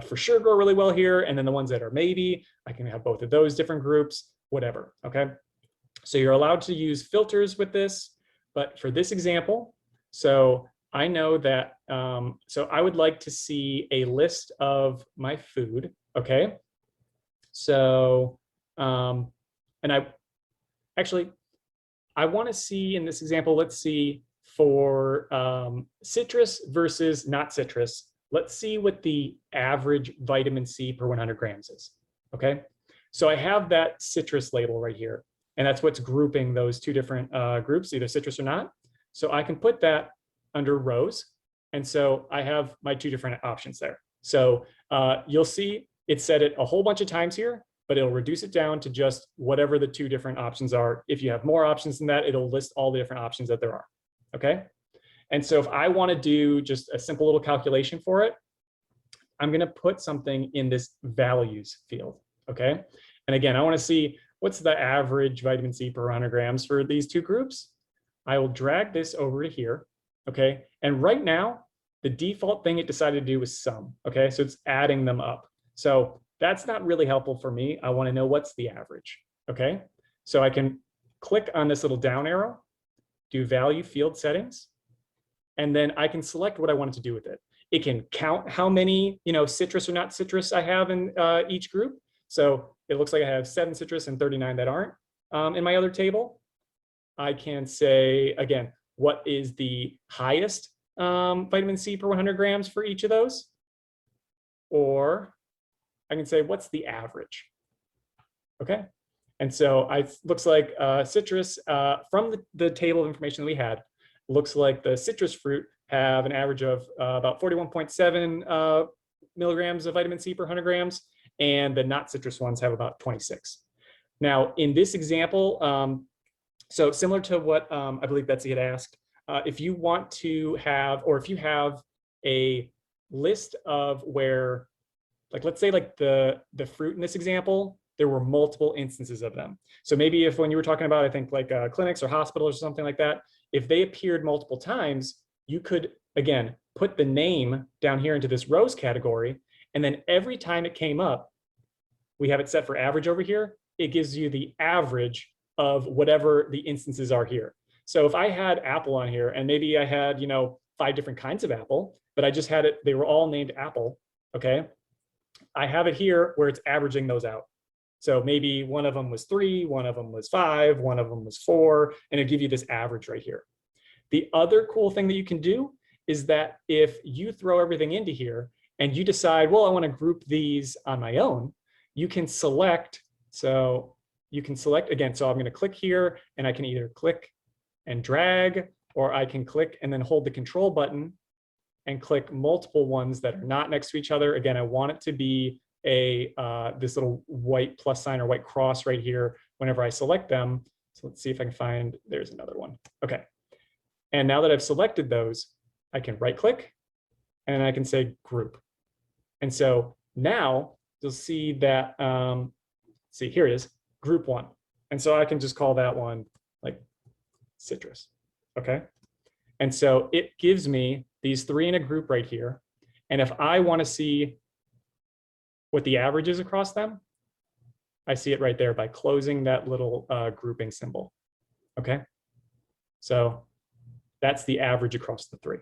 for sure grow really well here, and then the ones that are maybe, I can have both of those different groups, whatever, okay? So you're allowed to use filters with this, but for this example, so I know that, so I would like to see a list of my food, okay? So, and I want to see in this example, let's see for citrus versus not citrus. Let's see what the average vitamin C per 100 grams is, okay? So I have that citrus label right here, and that's what's grouping those two different groups, either citrus or not. So I can put that under rows. And so I have my two different options there. So you'll see it said it a whole bunch of times here, but it'll reduce it down to just whatever the two different options are. If you have more options than that, it'll list all the different options that there are, okay? And so if I want to do just a simple little calculation for it, I'm going to put something in this values field, okay? And again, I want to see what's the average vitamin C per 100 grams for these two groups. I will drag this over to here, okay? And right now, the default thing it decided to do was sum, okay? So it's adding them up. So that's not really helpful for me. I want to know what's the average, okay? So I can click on this little down arrow, do value field settings, and then I can select what I want it to do with it. It can count how many, citrus or not citrus I have in each group. So it looks like I have 7 citrus and 39 that aren't in my other table. I can say, again, what is the highest vitamin C per 100 grams for each of those? Or I can say, what's the average? Okay. And so it looks like citrus from the table of information that we had, looks like the citrus fruit have an average of about 41.7 milligrams of vitamin C per 100 grams, and the not citrus ones have about 26. Now, in this example, so similar to what I believe Betsy had asked, if you want to have, or if you have a list of where, like, let's say like the fruit in this example, there were multiple instances of them. So maybe if when you were talking about, I think like clinics or hospitals or something like that, if they appeared multiple times, you could, again, put the name down here into this rows category. And then every time it came up, we have it set for average over here. It gives you the average of whatever the instances are here. So if I had apple on here, and maybe I had, 5 different kinds of apple, but I just had it, they were all named apple, okay? I have it here where it's averaging those out. So maybe one of them was 3, one of them was 5, one of them was 4, and it'll give you this average right here. The other cool thing that you can do is that if you throw everything into here and you decide, well, I want to group these on my own, you can select. So you can select again. So I'm going to click here and I can either click and drag, or I can click and then hold the control button and click multiple ones that are not next to each other. Again, I want it to be this little white plus sign or white cross right here whenever I select them. So let's see if I can find, there's another one. Okay. And now that I've selected those, I can right click and I can say group. And so now you'll see that, see, here it is, group 1. And so I can just call that one like citrus, okay? And so it gives me these 3 in a group right here. And if I want to see what the average is across them, I see it right there by closing that little grouping symbol, okay? So that's the average across the 3.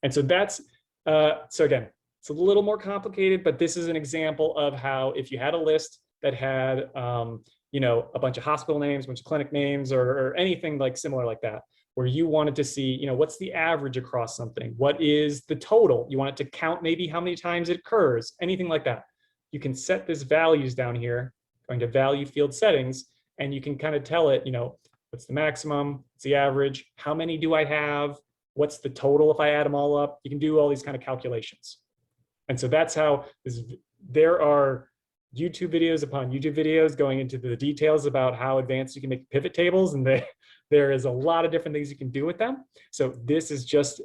And so that's, so again, it's a little more complicated, but this is an example of how if you had a list that had, a bunch of hospital names, a bunch of clinic names, or anything like similar like that, where you wanted to see, what's the average across something? What is the total? You want it to count maybe how many times it occurs, anything like that. You can set this values down here, going to value field settings, and you can kind of tell it, what's the maximum, what's the average, how many do I have, what's the total if I add them all up. You can do all these kind of calculations. And so that's how there are YouTube videos upon YouTube videos going into the details about how advanced you can make pivot tables, and there is a lot of different things you can do with them. So this is just,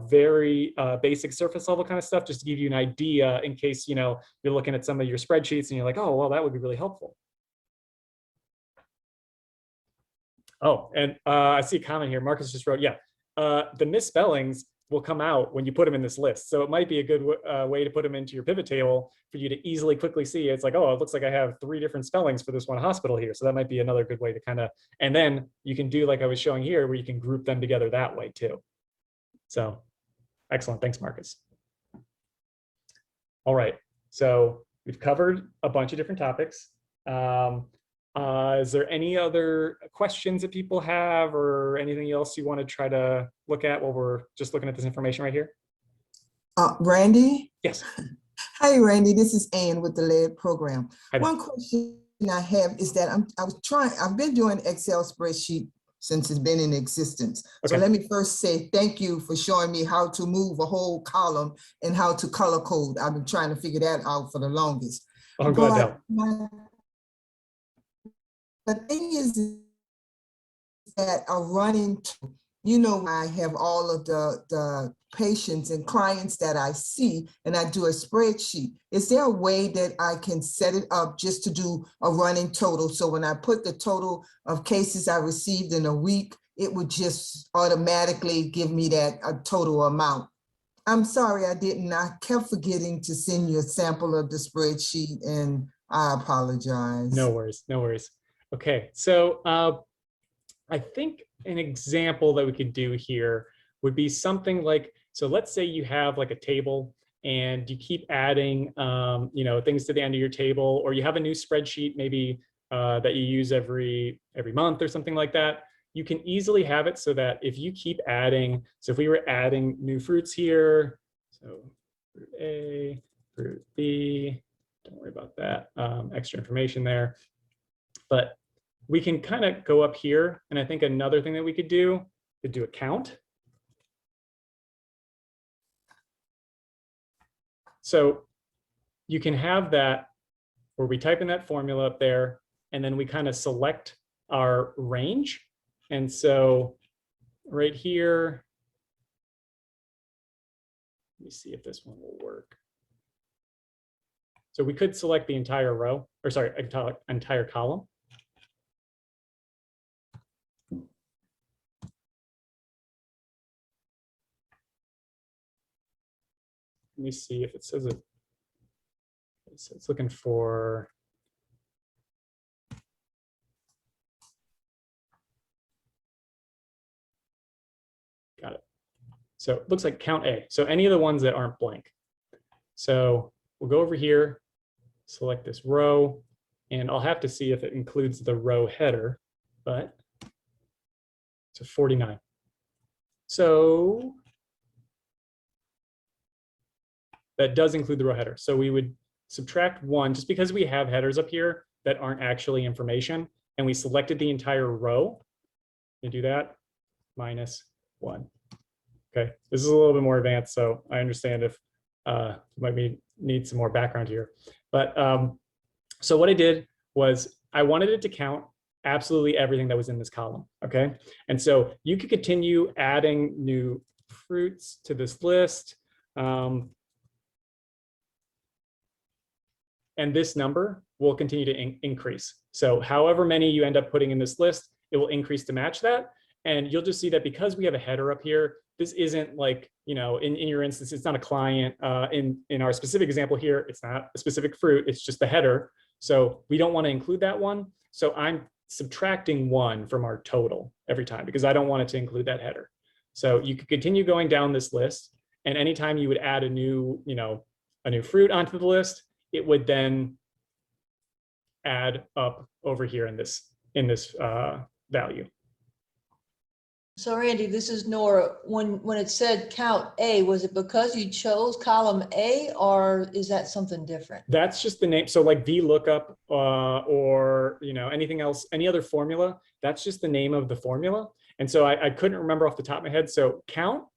very basic surface level kind of stuff, just to give you an idea in case, you're looking at some of your spreadsheets and you're like, oh, well, that would be really helpful. Oh, and I see a comment here. Marcus just wrote, yeah, the misspellings will come out when you put them in this list. So it might be a good way to put them into your pivot table for you to easily quickly see. It's like, oh, it looks like I have 3 different spellings for this one hospital here. So that might be another good way to kind of, and then you can do like I was showing here, where you can group them together that way too. So excellent. Thanks, Marcus. All right. So we've covered a bunch of different topics. Is there any other questions that people have or anything else you want to try to look at while we're just looking at this information right here?
Randy?
Yes.
Hi, Randy. This is Ann with the LED program.
Hi there.
One question I have is that I've been doing Excel spreadsheet since it's been in existence. So
Okay.
let me first say thank you for showing me how to move a whole column and how to color code. I've been trying to figure that out for the longest.
I'm glad to help.
The thing is that I run into, I have all of the patients and clients that I see, and I do a spreadsheet. Is there a way that I can set it up just to do a running total? So when I put the total of cases I received in a week, it would just automatically give me that total amount. I'm sorry I didn't. I kept forgetting to send you a sample of the spreadsheet, and I apologize.
No worries, no worries. Okay, so I think an example that we could do here would be something like, so let's say you have like a table and you keep adding, things to the end of your table, or you have a new spreadsheet maybe that you use every month or something like that. You can easily have it so that if you keep adding, so if we were adding new fruits here, so fruit A, fruit B, don't worry about that, extra information there. But we can kind of go up here, and I think another thing that we could do is do a count. So you can have that where we type in that formula up there, and then we kind of select our range. And so right here, let me see if this one will work. So we could select the entire row, or sorry, entire column. Let me see if it says it. So it's looking for. Got it. So it looks like count A. So any of the ones that aren't blank. So we'll go over here, select this row, and I'll have to see if it includes the row header, but it's a 49. So that does include the row header. So we would subtract 1 just because we have headers up here that aren't actually information, and we selected the entire row. You do that, -1. Okay, this is a little bit more advanced, so I understand if you might need some more background here. But so what I did was I wanted it to count absolutely everything that was in this column, okay? And so you could continue adding new fruits to this list. And this number will continue to increase. So however many you end up putting in this list, it will increase to match that. And you'll just see that because we have a header up here, this isn't like, in your instance, it's not a client. In our specific example here, it's not a specific fruit, it's just the header. So we don't want to include that one. So I'm subtracting 1 from our total every time because I don't want it to include that header. So you could continue going down this list, and anytime you would add a new fruit onto the list, it would then add up over here in this value.
So Randy, this is Nora. When it said count A, was it because you chose column A, or is that something different?
That's just the name. So like Vlookup or anything else, any other formula, that's just the name of the formula. And so I couldn't remember off the top of my head. So count,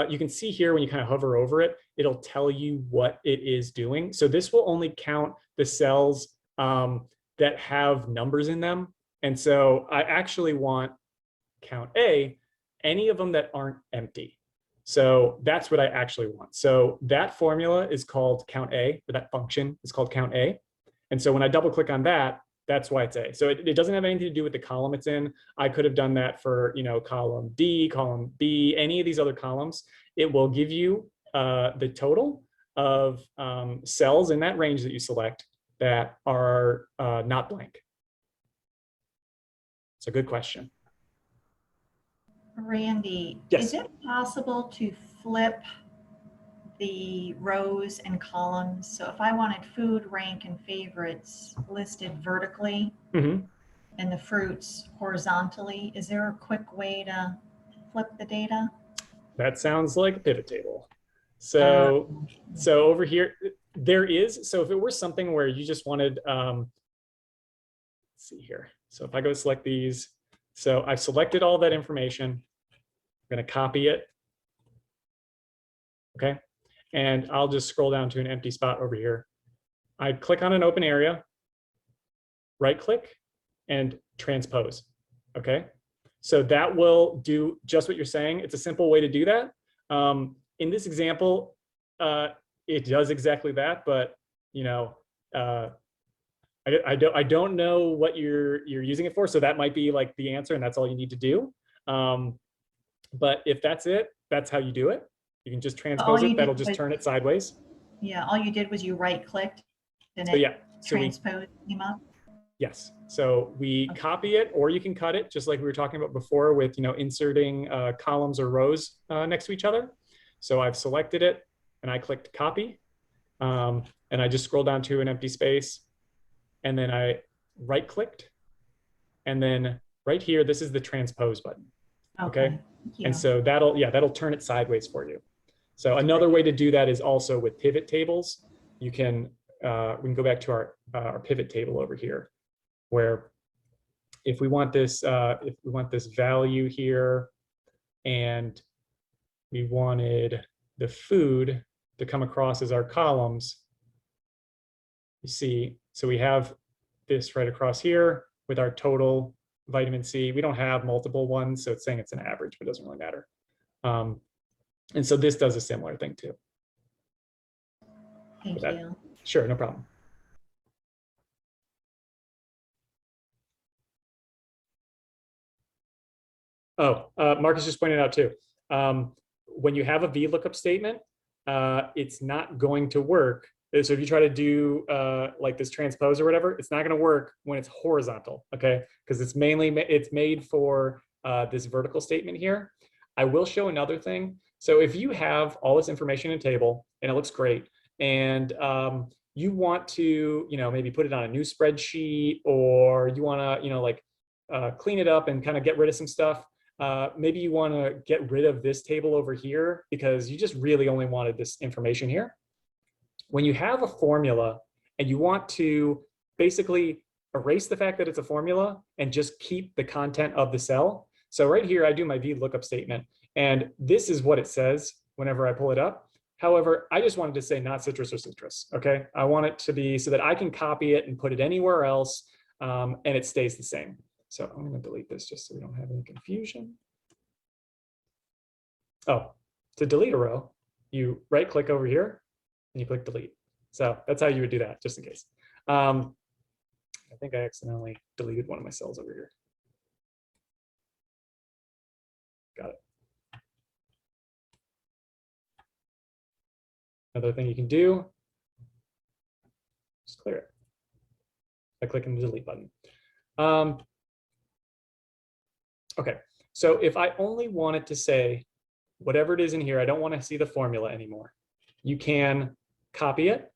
you can see here when you kind of hover over it, it'll tell you what it is doing. So this will only count the cells that have numbers in them. And so I actually want count A, any of them that aren't empty. So that's what I actually want. So that formula is called count A, or that function is called count A. And so when I double click on that, that's why it's A. So it doesn't have anything to do with the column it's in. I could have done that for column D, column B, any of these other columns. It will give you the total of cells in that range that you select that are not blank. It's a good question.
Randy,
Yes.
is it possible to flip the rows and columns. So if I wanted food, rank, and favorites listed vertically
Mhm.
and the fruits horizontally, is there a quick way to flip the data?
That sounds like a pivot table. So, so over here, there is, so if it were something where you just wanted, let's see here. So if I go select these, so I've selected all that information. I'm going to copy it. Okay. And I'll just scroll down to an empty spot over here. I click on an open area, right click, and transpose. Okay. So that will do just what you're saying. It's a simple way to do that. In this example, it does exactly that, but you know, I don't know what you're using it for, so that might be like the answer, and that's all you need to do. But if that's it, that's how you do it. You can just transpose it. That'll just turn it sideways.
Yeah, all you did was you right-clicked and
So
it
yeah, so
transposed came up.
yes. So we copy it, or you can cut it, just like we were talking about before with, you know, inserting columns or rows next to each other. So I've selected it and I clicked copy, and I just scroll down to an empty space, and then I right clicked, and then right here, this is the transpose button. Okay. And so that'll turn it sideways for you. So another way to do that is also with pivot tables. You can, we can go back to our pivot table over here, where if we want this value here, and we wanted the food to come across as our columns, you see, so we have this right across here with our total vitamin C. We don't have multiple ones, so it's saying it's an average, but it doesn't really matter. And so this does a similar thing too.
Thank you.
Sure, no problem. Oh, Marcus just pointed out too. When you have a Vlookup statement, it's not going to work. So if you try to do like this transpose or whatever, it's not going to work when it's horizontal, okay? Because it's made for this vertical statement here. I will show another thing. So if you have all this information in a table and it looks great, and you want to, you know, maybe put it on a new spreadsheet, or you want to, you know, like clean it up and kind of get rid of some stuff. Maybe you want to get rid of this table over here because you just really only wanted this information here. When you have a formula and you want to basically erase the fact that it's a formula and just keep the content of the cell. So right here, I do my Vlookup statement, and this is what it says whenever I pull it up. However, I just wanted to say not citrus or citrus, okay? I want it to be so that I can copy it and put it anywhere else, and it stays the same. So I'm going to delete this just so we don't have any confusion. Oh, to delete a row, you right click over here and you click delete. So that's how you would do that, just in case. I think I accidentally deleted one of my cells over here. Got it. Another thing you can do, just clear it by clicking the delete button. Okay, so if I only wanted to say whatever it is in here, I don't want to see the formula anymore, you can copy it,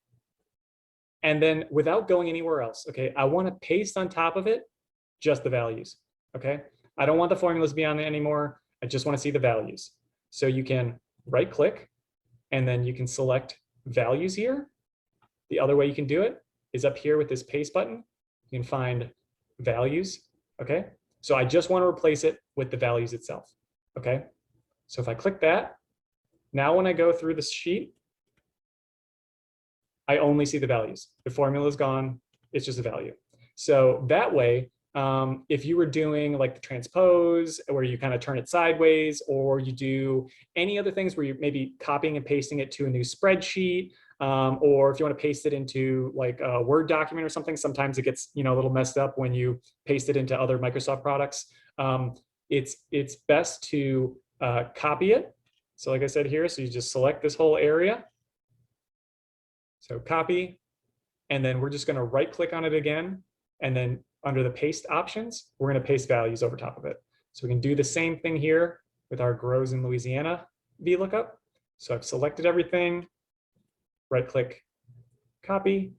and then without going anywhere else, okay, I want to paste on top of it just the values, okay? I don't want the formulas to be on there anymore. I just want to see the values. So you can right click, and then you can select values here. The other way you can do it is up here with this paste button. You can find values, okay? So I just want to replace it with the values itself, okay? So if I click that, now when I go through the sheet, I only see the values. The formula is gone, it's just a value. So that way, if you were doing like the transpose, where you kind of turn it sideways, or you do any other things where you're maybe copying and pasting it to a new spreadsheet, or if you want to paste it into like a Word document or something, sometimes it gets, you know, a little messed up when you paste it into other Microsoft products. It's best to copy it. So like I said here, so you just select this whole area. So copy, and then we're just going to right click on it again, and then under the paste options, we're going to paste values over top of it. So we can do the same thing here with our grows in Louisiana VLOOKUP. So I've selected everything, right click, copy,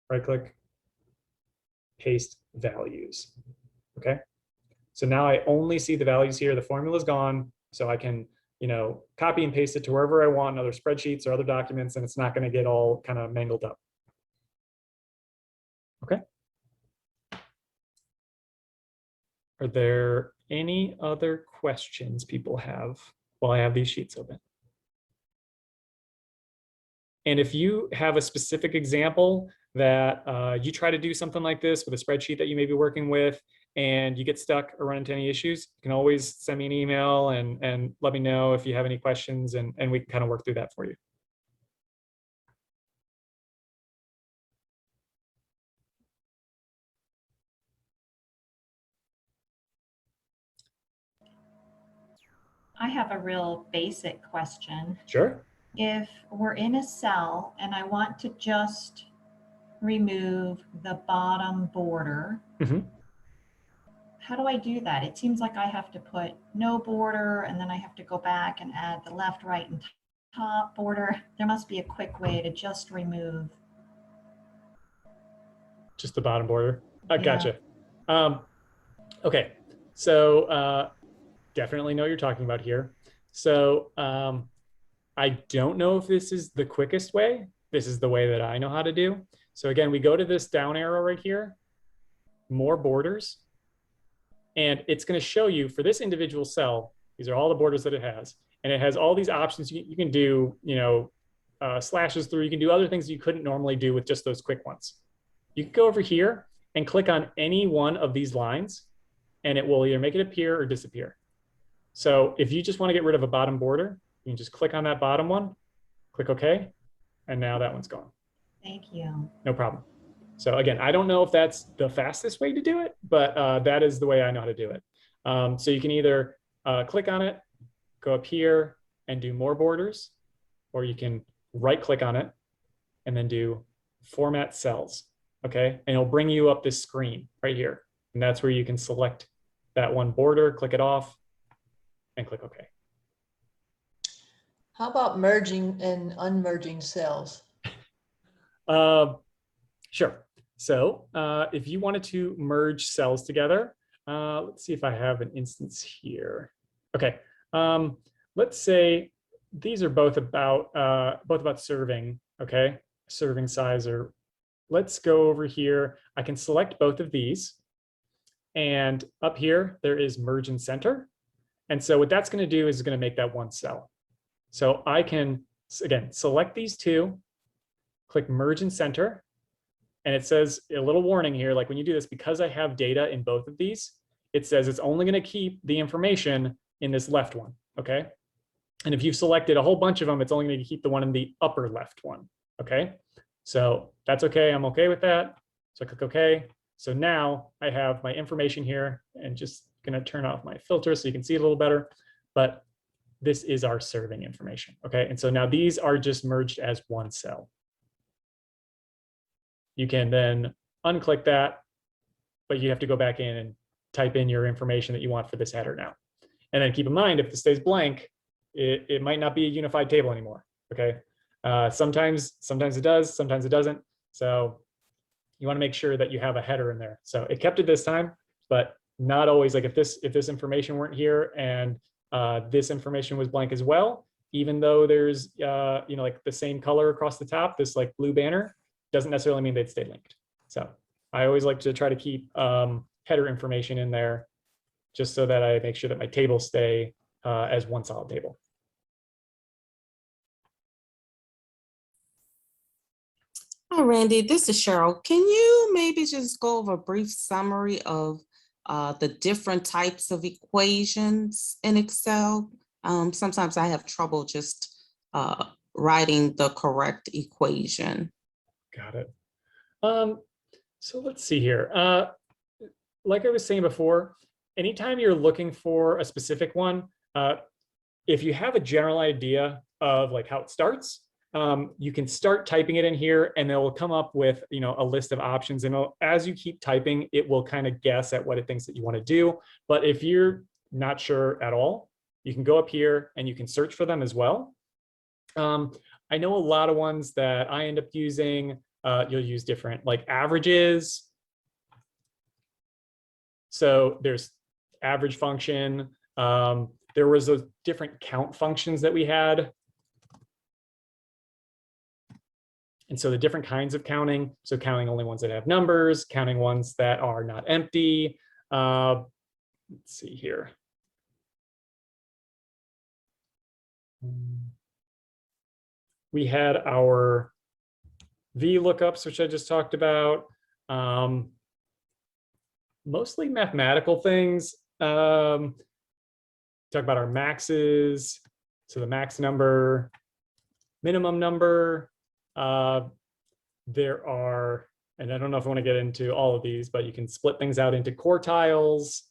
right click, paste values. Okay. So now I only see the values here. The formula's gone. So I can, copy and paste it to wherever I want in other spreadsheets or other documents, and it's not going to get all kind of mangled up. Okay. Are there any other questions people have while I have these sheets open? And if you have a specific example that you try to do something like this with a spreadsheet that you may be working with, and you get stuck or run into any issues, you can always send me an email and let me know if you have any questions, and we can kind of work through that for you.
I have a real basic question.
Sure.
If we're in a cell and I want to just remove the bottom border, how do I do that? It seems like I have to put no border, and then I have to go back and add the left, right, and top border. There must be a quick way to just remove.
Just the bottom border. Gotcha.
Yeah.
Okay, so definitely know what you're talking about here. So I don't know if this is the quickest way. This is the way that I know how to do. So again, we go to this down arrow right here, more borders, and it's going to show you for this individual cell, these are all the borders that it has, and it has all these options. You can do, slashes through. You can do other things you couldn't normally do with just those quick ones. You can go over here and click on any one of these lines, and it will either make it appear or disappear. So if you just want to get rid of a bottom border, you can just click on that bottom one, click OK, and now that one's gone.
Thank you.
No problem. So again, I don't know if that's the fastest way to do it, but that is the way I know how to do it. So you can either click on it, go up here and do more borders, or you can right click on it and then do format cells. Okay, and it'll bring you up this screen right here. And that's where you can select that one border, click it off, and click OK.
How about merging and unmerging cells?
Sure. So if you wanted to merge cells together, let's see if I have an instance here. Okay. Let's say these are both about serving. Okay, serving size. Or let's go over here. I can select both of these, and up here there is merge and center. And so what that's going to do is going to make that one cell. So I can again select these two, click merge and center. And it says a little warning here, like when you do this, because I have data in both of these, it says it's only going to keep the information in this left one. Okay. And if you've selected a whole bunch of them, it's only going to keep the one in the upper left one. Okay. So that's okay. I'm okay with that. So I click OK. So now I have my information here, and just going to turn off my filter so you can see it a little better. But this is our serving information. Okay. And so now these are just merged as one cell. You can then unclick that, but you have to go back in and type in your information that you want for this header now. And then keep in mind, if this stays blank, it might not be a unified table anymore. Okay. Sometimes it does, sometimes it doesn't. So you want to make sure that you have a header in there. So it kept it this time, but not always. Like if this information weren't here and this information was blank as well, even though there's like the same color across the top, this like blue banner, doesn't necessarily mean they'd stay linked. So I always like to try to keep header information in there, just so that I make sure that my tables stay as one solid table.
Hi, Randy, this is Cheryl. Can you maybe just go over a brief summary of the different types of equations in Excel? Sometimes I have trouble just writing the correct equation.
Got it. So let's see here. Like I was saying before, anytime you're looking for a specific one, if you have a general idea of like how it starts, you can start typing it in here, and it will come up with a list of options. And as you keep typing, it will kind of guess at what it thinks that you want to do. But if you're not sure at all, You can go up here and you can search for them as well. I know a lot of ones that I end up using, you'll use different like averages. So there's average function. There was those different count functions that we had. And so the different kinds of counting, so counting only ones that have numbers, counting ones that are not empty. Let's see here. We had our Vlookups, which I just talked about. Mostly mathematical things. Talk about our maxes. So the max number, minimum number. There are, and I don't know if I want to get into all of these, but you can split things out into quartiles.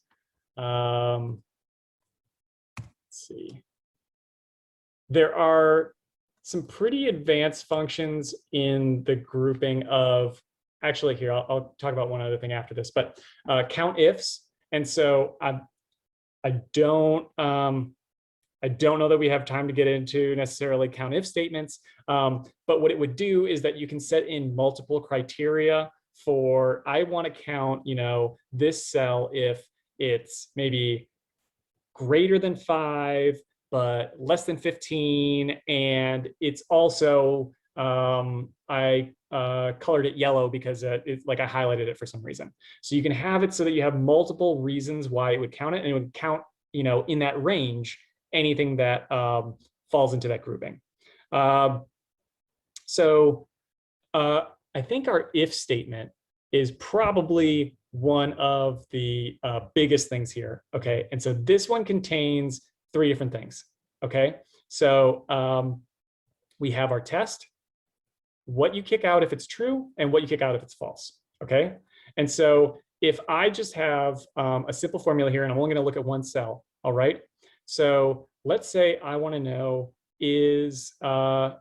Let's see. There are some pretty advanced functions in the grouping of, actually here, I'll talk about one other thing after this, but Countifs. And so I don't know that we have time to get into necessarily Countif statements, but what it would do is that you can set in multiple criteria for, I want to count, this cell if it's maybe greater than 5, but less than 15, and it's also, I colored it yellow because it's like I highlighted it for some reason. So you can have it so that you have multiple reasons why it would count it, and it would count, in that range, anything that falls into that grouping. So I think our if statement is probably one of the biggest things here. Okay, and so this one contains 3 different things. Okay, so we have our test, what you kick out if it's true, and what you kick out if it's false. Okay, and so if I just have a simple formula here, and I'm only going to look at one cell. All right, so let's say I want to know is, let's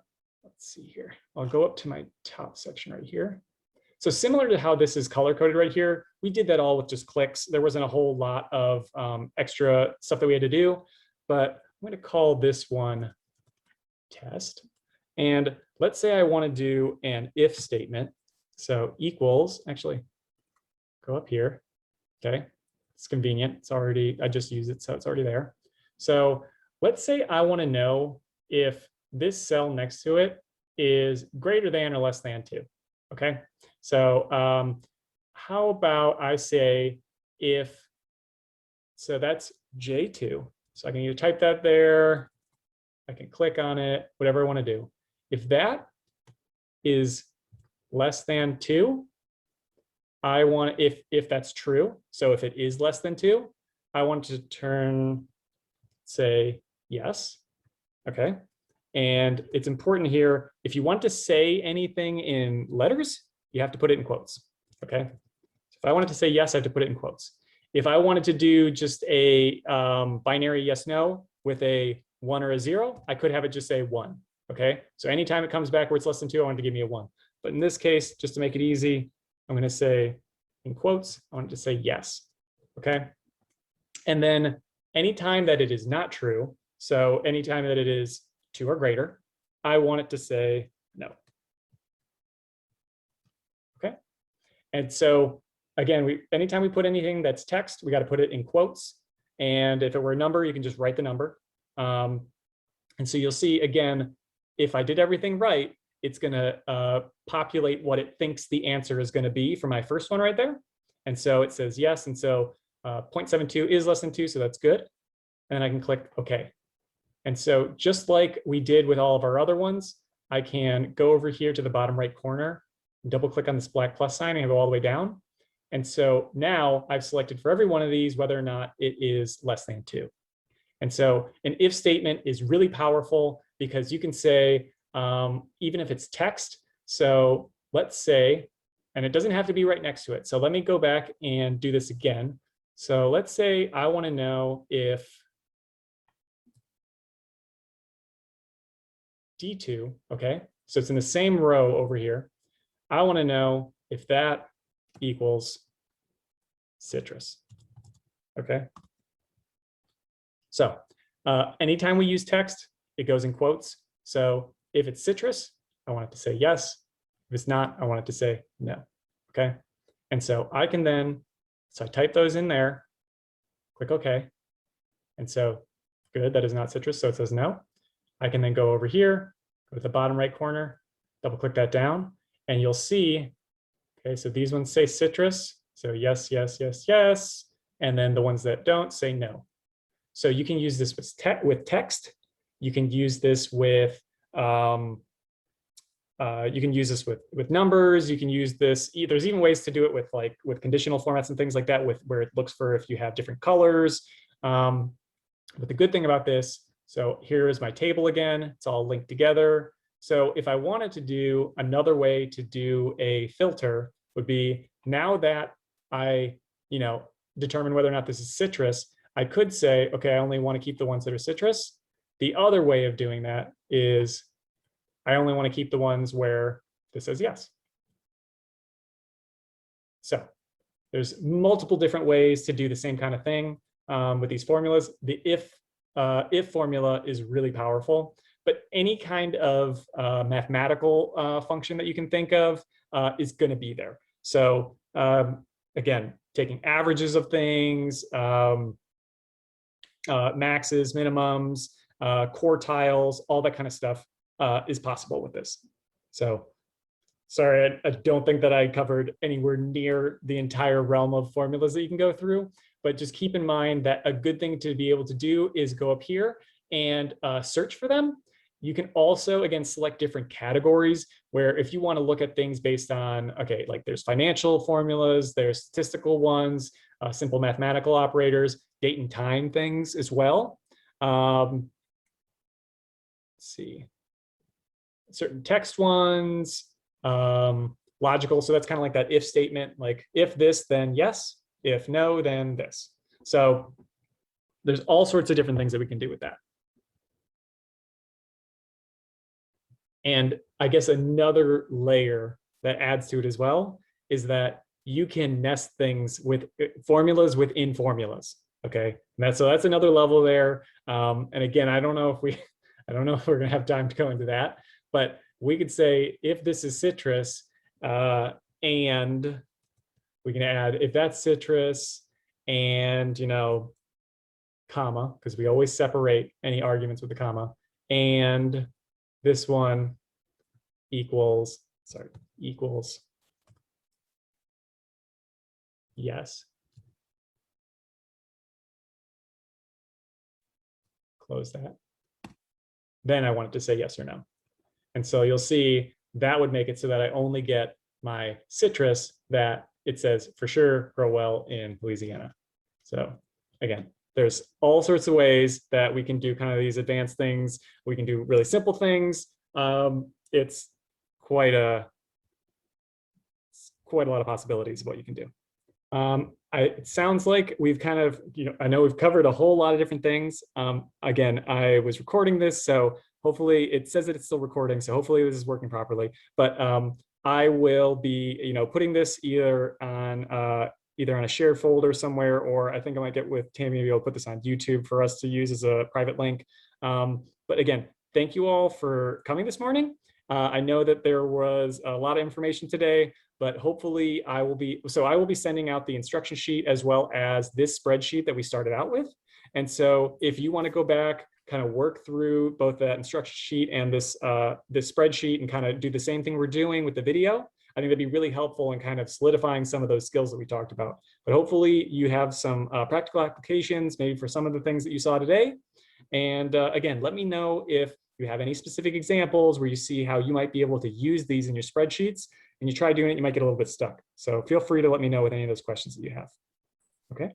see here, I'll go up to my top section right here. So similar to how this is color coded right here, we did that all with just clicks. There wasn't a whole lot of extra stuff that we had to do, but I'm going to call this one test. And let's say I want to do an if statement. So equals, actually go up here. Okay, it's convenient. It's already, I just use it, so it's already there. So let's say I want to know if this cell next to it is greater than or less than 2. Okay, so how about I say if, so that's J2. So I can either type that there, I can click on it, whatever I want to do. If that is less than 2, I want, if that's true, so if it is less than 2, I want to turn, say yes. Okay. And it's important here, if you want to say anything in letters, you have to put it in quotes. Okay. So if I wanted to say yes, I have to put it in quotes. If I wanted to do just a binary yes, no with a 1 or a 0, I could have it just say 1. Okay. So anytime it comes back where it's less than 2, I want it to give me a 1. But in this case, just to make it easy, I'm going to say in quotes, I want it to say yes. Okay. And then anytime that it is not true, so anytime that it is 2 or greater, I want it to say no. Okay. And so again, anytime we put anything that's text, we got to put it in quotes. And if it were a number, you can just write the number. And so you'll see again, if I did everything right, it's going to populate what it thinks the answer is going to be for my first one right there. And so it says yes. And so 0.72 is less than 2, so that's good. And then I can click OK. And so just like we did with all of our other ones, I can go over here to the bottom right corner, double click on this black plus sign, and go all the way down. And so now I've selected for every one of these whether or not it is less than 2. And so an if statement is really powerful because you can say, even if it's text, so let's say, and it doesn't have to be right next to it. So let me go back and do this again. So let's say I want to know if D2, okay, so it's in the same row over here. I want to know if that equals citrus. Okay. So Anytime we use text, it goes in quotes. So if it's citrus, I want it to say yes. If it's not, I want it to say no. Okay. And so I can then, so I type those in there, click OK. And so good, that is not citrus, so it says no. I can then go over here, go to the bottom right corner, double click that down, and you'll see, okay, so these ones say citrus. So yes, yes, yes, yes. And then the ones that don't say no. So you can use this with text. You can use this with numbers. You can use this. There's even ways to do it with conditional formats and things like that, where it looks for if you have different colors. But the good thing about this, so here is my table again. It's all linked together. So if I wanted to do another way to do a filter would be, now that I, determine whether or not this is citrus, I could say, okay, I only want to keep the ones that are citrus. The other way of doing that is I only want to keep the ones where this says yes. So there's multiple different ways to do the same kind of thing with these formulas. The if formula is really powerful, but any kind of mathematical function that you can think of is going to be there. So again, taking averages of things, maxes, minimums, quartiles, all that kind of stuff is possible with this. So sorry, I don't think that I covered anywhere near the entire realm of formulas that you can go through, but just keep in mind that a good thing to be able to do is go up here and search for them. You can also, again, select different categories where if you want to look at things based on, okay, like there's financial formulas, there's statistical ones, simple mathematical operators, date and time things as well. Let's see, certain text ones, logical. So that's kind of like that if statement, like if this, then yes, if no, then this. So there's all sorts of different things that we can do with that. And I guess another layer that adds to it as well is that you can nest things with formulas within formulas. Okay, and so that's another level there. And again, I don't know if we're gonna have time to go into that, but we could say if this is citrus, and we can add if that's citrus and comma, because we always separate any arguments with the comma, and this one equals yes. Close that. Then I want it to say yes or no. And so you'll see that would make it so that I only get my citrus that it says for sure grow well in Louisiana. So again, there's all sorts of ways that we can do kind of these advanced things. We can do really simple things. It's quite a lot of possibilities of what you can do. It sounds like we've kind of, I know we've covered a whole lot of different things. Again, I was recording this, so hopefully it says that it's still recording. So hopefully this is working properly. But I will be, putting this either on a shared folder somewhere, or I think I might get with Tammy, maybe I'll put this on YouTube for us to use as a private link. But again, thank you all for coming this morning. I know that there was a lot of information today, but hopefully I will be sending out the instruction sheet as well as this spreadsheet that we started out with. And so if you want to go back, kind of work through both that instruction sheet and this spreadsheet and kind of do the same thing we're doing with the video, I think that'd be really helpful in kind of solidifying some of those skills that we talked about. But hopefully you have some practical applications, maybe for some of the things that you saw today. And again, let me know if you have any specific examples where you see how you might be able to use these in your spreadsheets, and you try doing it, you might get a little bit stuck. So feel free to let me know with any of those questions that you have. Okay.